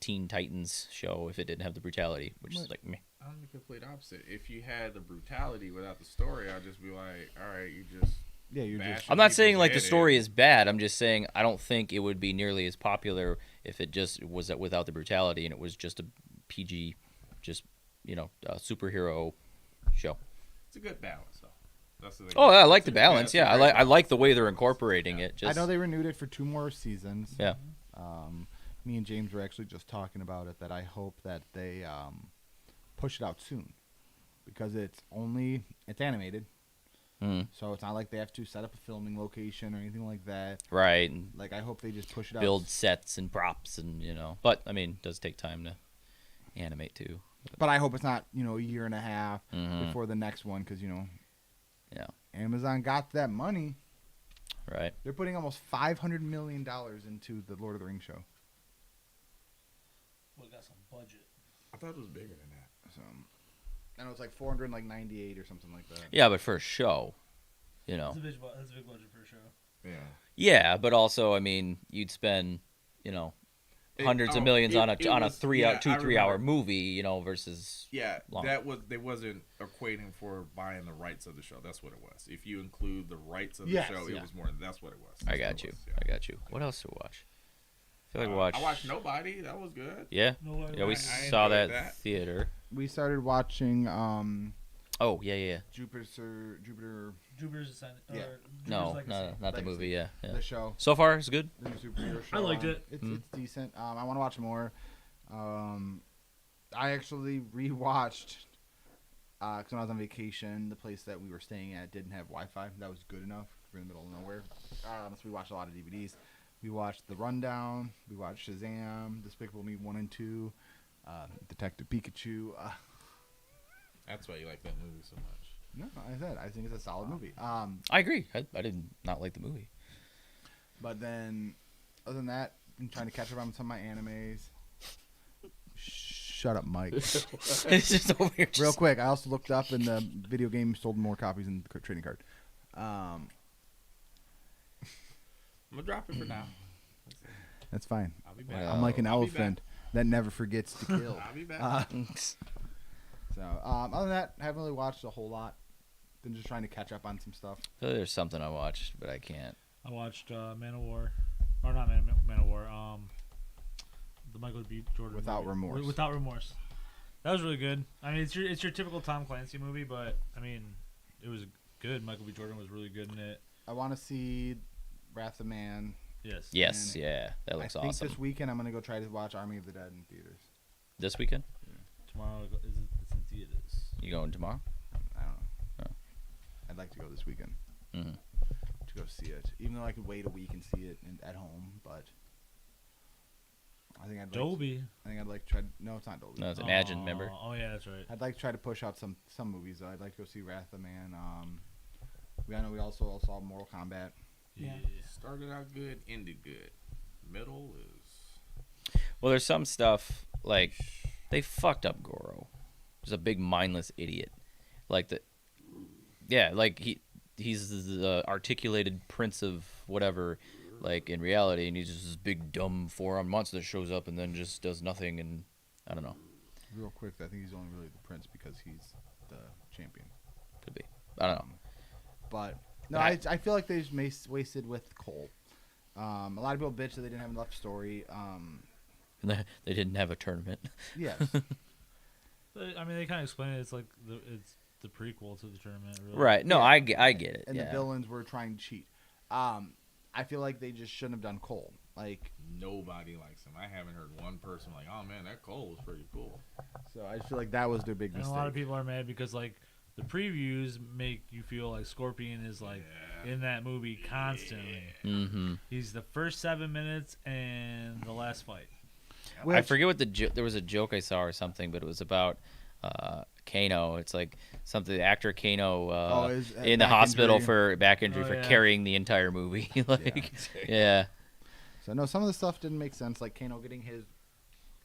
Teen Titans show if it didn't have the brutality, which is like meh.
I'm the complete opposite. If you had the brutality without the story, I'd just be like, all right, you just.
Yeah, you're
Bash
just.
I'm not
people's
saying like the
head
story
in.
is bad. I'm just saying I don't think it would be nearly as popular if it just was without the brutality and it was just a PG, just superhero show.
It's a good balance, though. That's the thing.
Oh, I like
It's
the
a-
balance.
it's
Yeah,
a
I
great
like the way they're incorporating it. Just
I know they renewed it for 2 more seasons.
Yeah.
Me and James were actually just talking about it. That I hope that they push it out soon, because it's animated. So it's not like they have to set up a filming location or anything like that.
Right, and
Like I hope they just push it out.
build sets and props and But I mean, it does take time to animate too.
But I hope it's not a year and a half
Mhm.
before the next one, because
Yeah.
Amazon got that money.
Right.
They're putting almost $500 million into the Lord of the Rings show.
We got some budget.
I thought it was bigger than that.
So I know it's like 498 or something like that.
Yeah, but for a show,
That's a big budget for a show.
Yeah.
Yeah, but also, I mean, you'd spend, hundreds of millions on a 2-3 hour movie, versus
Yeah,
long.
they wasn't equating for buying the rights of the show. That's what it was. If you include the rights of the
Yes,
show,
yeah.
it was more. That's what it was.
I
That's
got
what
you.
it was, yeah.
I got you. What else to watch? I feel like
I watched Nobody. That was good.
Yeah.
No,
Yeah, we
I
saw
enjoyed
that
that.
theater.
We started watching
Oh, yeah.
Jupiter,
Jupiter's Ascendant.
Yeah.
No,
Legacy.
not the
Legacy.
movie. Yeah.
the show.
So far, it's good.
The new superhero show.
I liked it.
It's decent. I want to watch more. I actually rewatched because when I was on vacation, the place that we were staying at didn't have Wi-Fi. That was good enough. We're in the middle of nowhere. So we watched a lot of DVDs. We watched The Rundown. We watched Shazam, Despicable Me 1 and 2, Detective Pikachu.
That's why you like that movie so much.
No, I think it's a solid movie.
I agree. I did not like the movie.
But then, other than that, I'm trying to catch up on some of my animes. Shut up, Mike.
It's just over here.
Real quick, I also looked up, and the video game sold more copies than the trading card.
I'm gonna drop it for now.
That's fine.
I'll be back.
I'm like an
I'll be back.
elephant that never forgets to kill.
I'll be back.
So, other than that, I haven't really watched a whole lot. Been just trying to catch up on some stuff.
I feel like there's something I watched, but I can't.
I watched Man of War, or not Man of War. The Michael B. Jordan
Without
movie.
Remorse.
Without Remorse. That was really good. I mean, it's your typical Tom Clancy movie, but I mean, it was good. Michael B. Jordan was really good in it.
I want to see Wrath of Man.
Yes.
Yes,
And
yeah, that looks
I think
awesome.
this weekend I'm gonna go try to watch Army of the Dead in theaters.
This weekend?
Tomorrow it's in theaters.
You going tomorrow?
I don't know.
Oh.
I'd like to go this weekend
Mhm.
to go see it, even though I could wait a week and see it at home. But I think
Dolby.
I think I'd like to try. No, it's not Dolby.
No, it's Imagine, remember?
Oh yeah, that's right.
I'd like to try to push out some movies though. I'd like to go see Wrath of Man. I know we also saw Mortal Kombat.
Yeah.
Started out good, ended good. Middle is
Well, there's some stuff, like, they fucked up Goro. He's a big mindless idiot. Like, like, he's the articulated prince of whatever, like, in reality, and he's just this big, dumb, four-armed monster that shows up and then just does nothing, and I don't know.
Real quick, I think he's only really the prince because he's the champion.
Could be. I don't know.
But no, I feel like they just wasted with Cole. A lot of people bitch that they didn't have enough story.
They didn't have a tournament.
Yes.
I mean, they kind of explain it. It's like it's the prequel to the tournament. Really.
Right. No,
Yeah.
I get it.
And
yeah.
the villains were trying to cheat. I feel like they just shouldn't have done Cole. Like,
nobody likes him. I haven't heard one person like, oh man, that Cole was pretty cool.
so I just feel like that was their big
And
mistake.
a lot of people are mad because like the previews make you feel like Scorpion is like in that movie constantly.
Mm-hmm.
He's the first 7 minutes and the last fight.
I forget what there was a joke I saw or something, but it was about Kano. It's like something the actor Kano
his,
in the
back
hospital
injury.
for back injury
Oh,
for
yeah.
carrying the entire movie. Like, yeah.
So no, some of the stuff didn't make sense, like Kano getting his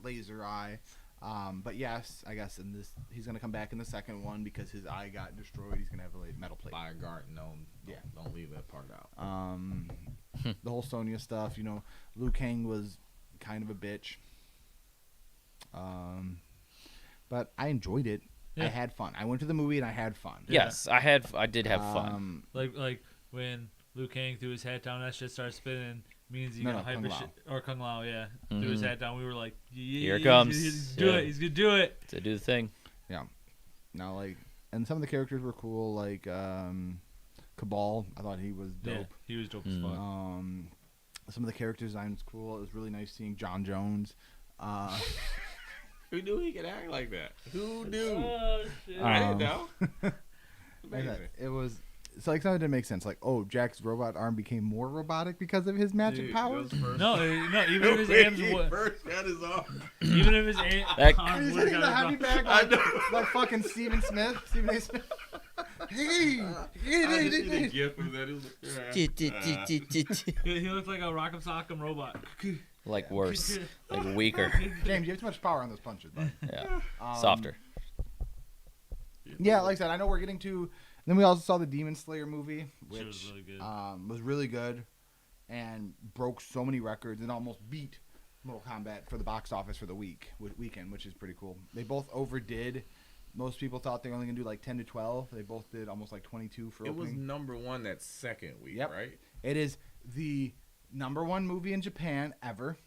laser eye. But yes, I guess in this he's gonna come back in the second one because his eye got destroyed. He's gonna have a metal plate.
By a guard, no,
Yeah.
don't leave that part out.
The whole Sonya stuff, you know, Liu Kang was kind of a bitch. But I enjoyed it.
Yeah.
I had fun. I went to the movie and I had fun.
Yes, I did have fun.
Like when Liu Kang threw his hat down, that shit started spinning. Means he
No,
got
no,
hyper
Kung Lao.
shit or Kung Lao, yeah. Threw his
Mhm.
hat down. We were like,
Here it comes.
He's gonna do
Yeah.
it. He's gonna do it.
To do the thing.
Now, like, and some of the characters were cool, like Cabal. I thought he was dope.
Yeah, he was dope as
Mm.
fuck.
Some of the character design was cool. It was really nice seeing John Jones.
Who knew he could act like that? Who knew?
Oh, shit.
I
Um,
didn't know.
like
Amazing.
that. It was. It's like something didn't make sense. Like, oh, Jack's robot arm became more robotic because of his magic
Dude,
powers.
those first-
No, even if his arms
When he
would,
first got his arm.
even if his
That-
arms
He's
would
hitting the heavy bag
I
like,
know.
like fucking Stephen Smith. Stephen A. Smith. Hey,
I just seen a gif of that. It was like,
He looked like a Rock'em Sock'em robot.
Like worse. Like weaker.
James, you have too much power on those punches, bud.
Yeah.
Um,
Softer.
Yeah, like I said, I know we're getting to. Then we also saw the Demon Slayer movie, which
Shit was really good.
was really good, and broke so many records and almost beat Mortal Kombat for the box office for the weekend, which is pretty cool. They both overdid. Most people thought they were only gonna do like 10 to 12. They both did almost like 22 for
it was
opening.
number one that second week,
Yep.
right?
It is the #1 movie in Japan ever.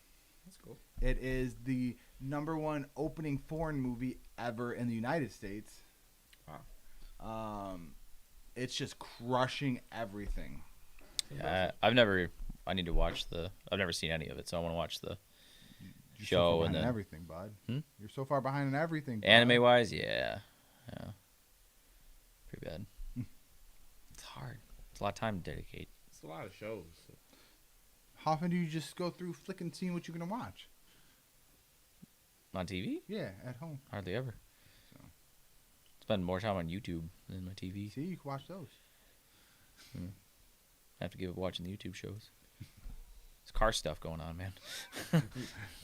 That's cool.
It is the #1 opening foreign movie ever in the United States.
Wow.
It's just crushing everything.
Yeah, I need to watch I've never seen any of it, so I want to watch the
You're
show
so far
and
behind in
then
everything, bud.
Hmm?
You're so far behind in everything. Bud.
anime wise, yeah. Pretty bad. It's hard. It's a lot of time to dedicate.
It's a lot of shows.
How often do you just go through flicking, seeing what you're gonna watch?
On TV?
Yeah, at home.
Hardly ever.
So.
Spend more time on YouTube than my TV.
See, you can watch those.
I have to give up watching the YouTube shows. It's car stuff going on, man.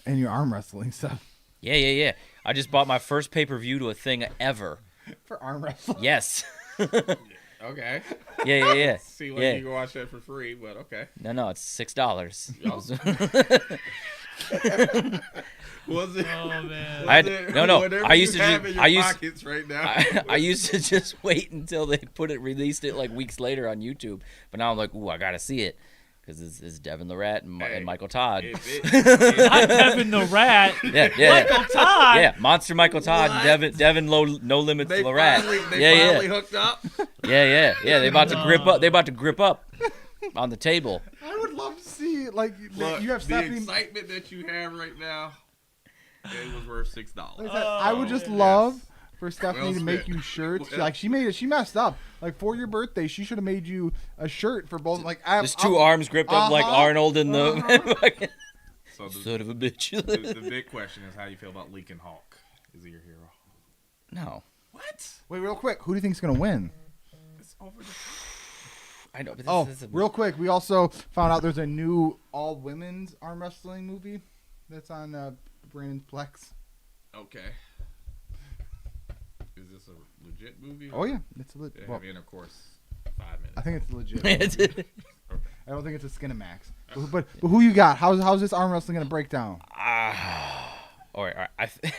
And your arm wrestling stuff
Yeah. I just bought my first pay-per-view to a thing ever.
for arm wrestling.
Yes.
Okay.
Yeah.
See like
Yeah.
you can watch that for free, but okay.
No, it's $6.
Was it?
Oh man.
I had-
was it
no,
whatever
I used
you
to
have
ju-
in your
I used-
pockets right now.
I used to just wait until they released it like weeks later on YouTube. But now I'm like, ooh, I gotta see it because it's Devin the Rat and,
Hey,
and Michael Todd.
If it-
Not Devin the Rat.
Yeah.
Michael Todd.
Yeah, Monster Michael Todd,
What?
Devin No Limits the Rat.
They finally
Yeah.
hooked up.
Yeah. They about to grip up. They about to grip up. on the table.
I would love to see like
Look,
you have
the
Stephanie.
excitement that you have right now, it was worth $6.
Like I said, I would just love for Stephanie
Well
to make
spent.
you shirts.
Well-
Like she made it. She messed up. Like for your birthday, she should have made you a shirt for both. Like
Just two arms gripped up like
Uh-huh.
Arnold in the fucking
So the,
son of a bitch.
the big question is how you feel about Lincoln Hawk. Is he your hero?
No,
What?
Wait, real quick. Who do you think's gonna win?
It's over the
I know. But this,
Oh,
this is a-
real quick. We also found out there's a new all women's arm wrestling movie that's on Brandon's Plex.
Okay. Is this a legit movie?
Oh yeah, it's a
They
legit.
have intercourse 5 minutes.
I think it's legit.
Okay.
I don't think it's a Skinamax. But who you got? How's this arm wrestling gonna break down?
All right.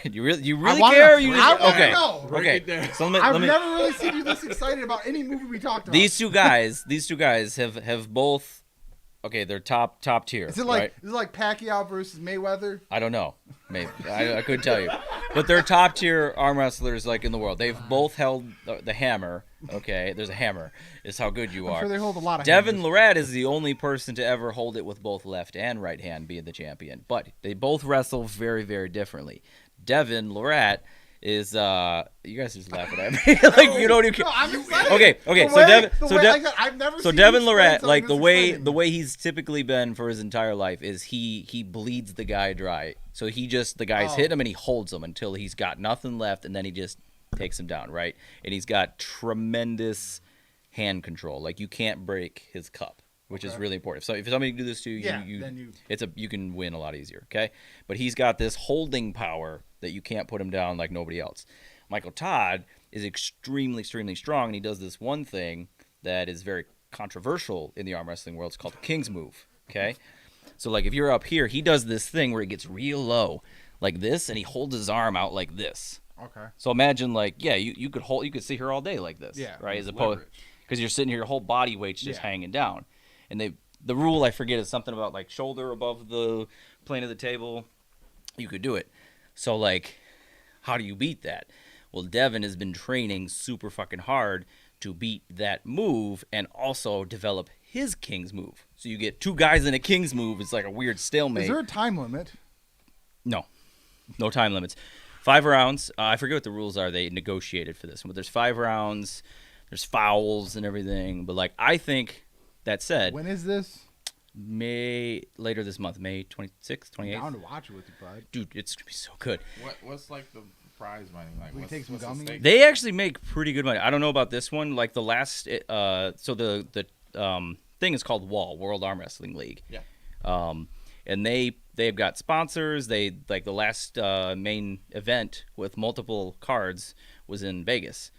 You really
wanna
care?
know.
Or you
I
just,
wanna
okay.
know.
Break
Okay.
it down.
So let
I've
me.
never really seen you this excited about any movie we talked about.
These two guys have both. Okay, they're top tier.
Is it like
right?
is it like Pacquiao versus Mayweather?
I don't know. Maybe I couldn't tell you, but they're top tier arm wrestlers like in the world. They've both held the hammer. Okay, there's a hammer. Is how good you
I'm
are.
sure they hold a lot of.
Devin
hammers.
Lorette is the only person to ever hold it with both left and right hand, being the champion. But they both wrestle very, very differently. Devin Lorette is you guys just laughing at me like you don't even care.
No, I'm excited.
Okay,
The
so
way-
Devin,
the
so
way-
Devin,
like I said, I've never
so
seen
Devin
you explain
Lorette,
something
like the
this
way
exciting.
he's typically been for his entire life is he bleeds the guy dry. So the guys
Oh.
hit him and he holds him until he's got nothing left, and then he just takes him down, right? And he's got tremendous hand control. Like you can't break his cup, which is
Okay.
really important. So if somebody can do this to you,
Yeah,
you
then you-
you can win a lot easier, okay? But he's got this holding power that you can't put him down like nobody else. Michael Todd is extremely, extremely strong, and he does this one thing that is very controversial in the arm wrestling world. It's called the King's Move, okay? So, like, if you're up here, he does this thing where he gets real low, like this, and he holds his arm out like this.
Okay.
So imagine, like, yeah, you could see her all day like this,
Yeah.
right? As opposed,
Leverage.
because you're sitting here, your whole body weight's just
Yeah.
hanging down, and the rule I forget is something about like shoulder above the plane of the table. You could do it. So like, how do you beat that? Well, Devin has been training super fucking hard to beat that move and also develop his King's Move. So you get two guys in a King's Move. It's like a weird stalemate.
Is there a time limit?
No time limits. 5 rounds. I forget what the rules are. They negotiated for this, but there's 5 rounds. There's fouls and everything. But like, I think that said,
When is this?
later this month, May 26th, 28th.
Down to watch it with you, bud.
Dude, it's gonna be so good.
What's like the prize money? Like,
We
what's,
take some
what's the
gummies?
stake?
They actually make pretty good money. I don't know about this one. Like the last, so the thing is called WAL, World Arm Wrestling League.
Yeah.
And they've got sponsors. They like the last main event with multiple cards was in Vegas.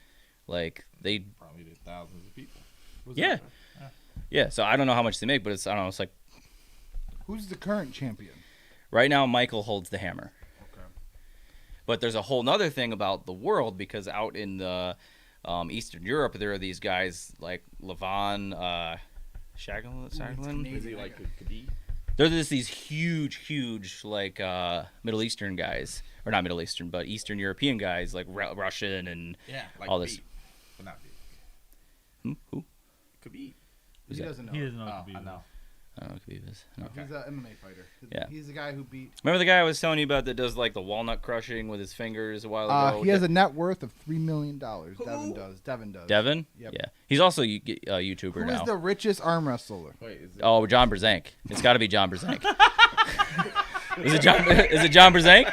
Like they,
Probably did thousands of people.
yeah, yeah. So I don't know how much they make, but it's I don't know. It's like
Who's the current champion?
right now Michael holds the hammer.
Okay.
But there's a whole nother thing about the world because out in the Eastern Europe, there are these guys like Levon Shaglin.
Is he like Khabib?
They're just these huge like Middle Eastern guys, or not Middle Eastern, but Eastern European guys like Russian and
Yeah, like
all this.
Khabib, but not big.
Who?
Khabib.
Who's
He
that?
doesn't know.
He doesn't know
Oh,
what to
I
be.
know.
I don't know who Khabib is. No.
He's an MMA fighter.
Yeah.
He's the guy who beat.
Remember the guy I was telling you about that does like the walnut crushing with his fingers a while ago?
He has a net worth of $3 million. Devin does.
Devin?
Yep.
Yeah. He's also a YouTuber
Who
now.
is the richest arm wrestler?
Wait, is it?
Oh, John Brzenk. It's got to be John Brzenk. Is it John Brzenk?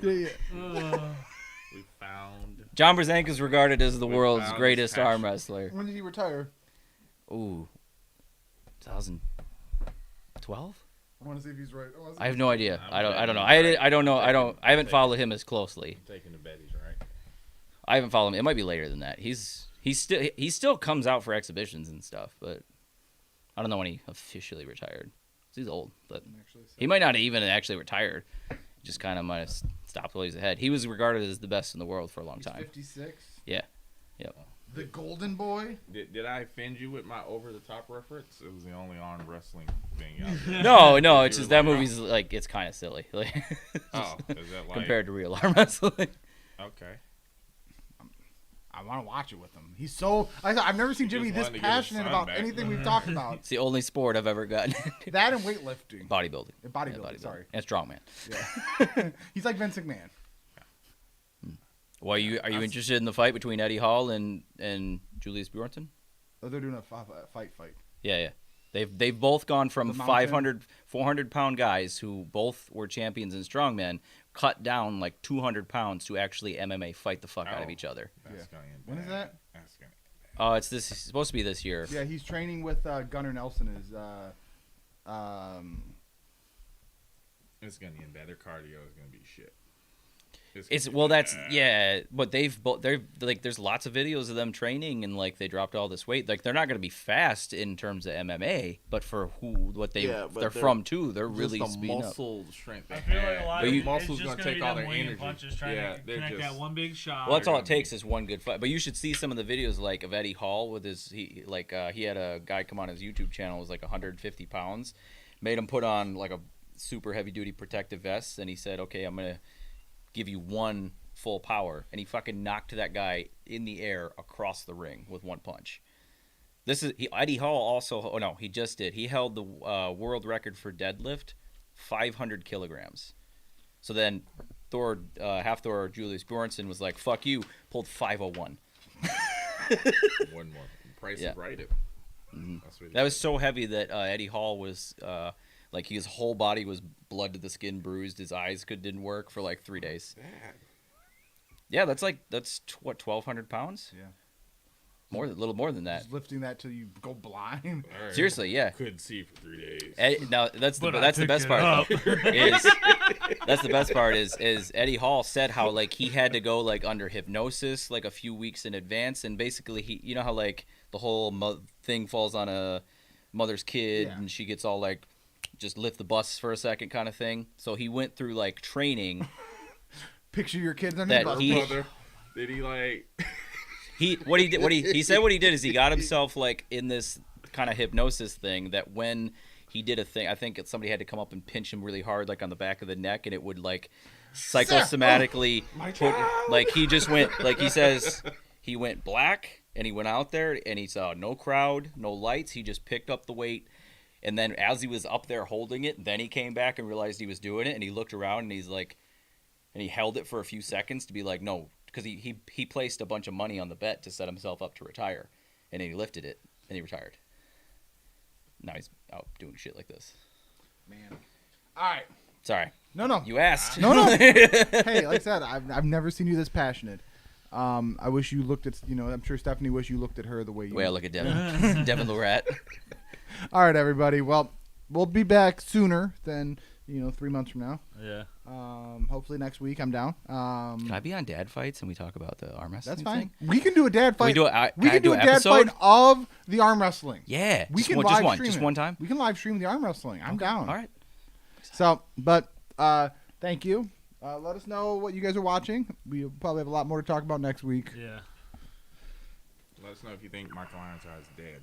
Yeah.
We found.
John Brzenk is regarded as the
We
world's
found
greatest
his
arm
passion.
wrestler.
When did he retire?
Ooh, 2012?
I want to see if he's right.
I have no idea.
I'm
I don't know.
betting
I don't know. I haven't
taking-
followed him as closely.
Taking the bet, he's right.
I haven't followed him. It might be later than that. He still comes out for exhibitions and stuff, but I don't know when he officially retired. He's old, but he might not even actually retired. Just kind of might have stopped while he's ahead. He was regarded as the best in the world for a long time.
56.
Yeah. Yep.
The Golden Boy.
Did I offend you with my over the top reference? It was the only arm wrestling thing out there.
No,
You
it's
were
just that
like,
movie's like it's kind of silly, like
Oh, is that like
compared to real arm wrestling.
Okay.
I want to watch it with him. He's so. I've never seen Jimmy
just
this
wanted to get his
passionate
son
about
back.
anything we've talked about.
It's the only sport I've ever gotten.
That and weightlifting.
Bodybuilding.
Bodybuilding, sorry.
And strongman.
Yeah. He's like Vince McMahon.
Well, are you interested in the fight between Eddie Hall and Julius Bjornsson?
Oh, they're doing a fight.
Yeah. They've both gone from
The mountain?
500, 400-pound guys who both were champions in strongman, cut down like 200 pounds to actually MMA fight the fuck out of
Oh.
each other.
That's
Yeah.
gonna end
When is
bad.
that?
That's gonna end bad.
It's supposed to be this year.
Yeah, he's training with Gunnar Nelson.
It's gonna end bad. Their cardio is gonna be shit.
But they're like, there's lots of videos of them training and like they dropped all this weight. Like they're not going to be fast in terms of MMA, but for they're from too, they're really
just the
speeding up.
muscle strength.
I
they
feel like
have.
a lot
The
of it
muscle's
is just
gonna take
be
all
them
their
winging
energy.
punches, trying to
they're
connect
just
that one big shot.
Well, that's all it takes is one good fight. But you should see some of the videos like of Eddie Hall with he had a guy come on his YouTube channel, was like 150 pounds, made him put on like a super heavy duty protective vest, and he said, "Okay, I'm gonna give you one full power," and he fucking knocked that guy in the air across the ring with one punch. Eddie Hall also. Oh no, he just did. He held the world record for deadlift, 500 kilograms. So then Half Thor Julius Bjornsson was like, "Fuck you," pulled 501.
One more. Price
Yeah.
is right. That's what he
That was
did.
so heavy that Eddie Hall was like his whole body was blood to the skin, bruised. His eyes didn't work for like 3 days.
bad.
Yeah, that's 1,200 pounds.
Yeah.
A little more than that.
Just lifting that till you go blind.
All right.
Seriously, yeah.
Couldn't see for 3 days.
Now that's the
But I
that's the
picked
best
it
part.
up.
That's the best part is Eddie Hall said how like he had to go like under hypnosis like a few weeks in advance, and basically you know how like the whole thing falls on a mother's kid
Yeah.
and she gets all like just lift the bus for a second kind of thing. So he went through like training.
Picture your kids on
That
your
he-
bus.
Mother, did he like?
He said what he did is he got himself like in this kind of hypnosis thing that when he did a thing, I think somebody had to come up and pinch him really hard like on the back of the neck, and it would like psychosomatically put like he just went like he says he went black and he went out there and he saw no crowd, no lights. He just picked up the weight, and then as he was up there holding it, then he came back and realized he was doing it, and he looked around and he's like, and he held it for a few seconds to be like no. Because he placed a bunch of money on the bet to set himself up to retire, and then he lifted it and he retired. Now he's out doing shit like this.
Man. All right.
Sorry,
No.
you asked.
No. Hey, like I said, I've never seen you this passionate. I wish you looked at, I'm sure Stephanie wish you looked at her the way you.
The way I look at Devin, Devin the Rat.
All right, everybody. Well, we'll be back sooner than 3 months from now.
Yeah.
Hopefully next week. I'm down.
Can I be on Dad Fights and we talk about the arm wrestling
That's fine.
thing?
We can do a dad fight.
we do
we
can
can do a
an
dad
episode?
fight of the arm wrestling.
Yeah,
We
just
can
one,
live
just one,
stream
just
it.
one time.
We can live stream the arm wrestling. I'm down.
All right.
So, but thank you. Let us know what you guys are watching. We'll probably have a lot more to talk about next week.
Yeah.
Let us know if you think Michael Ironside is dead.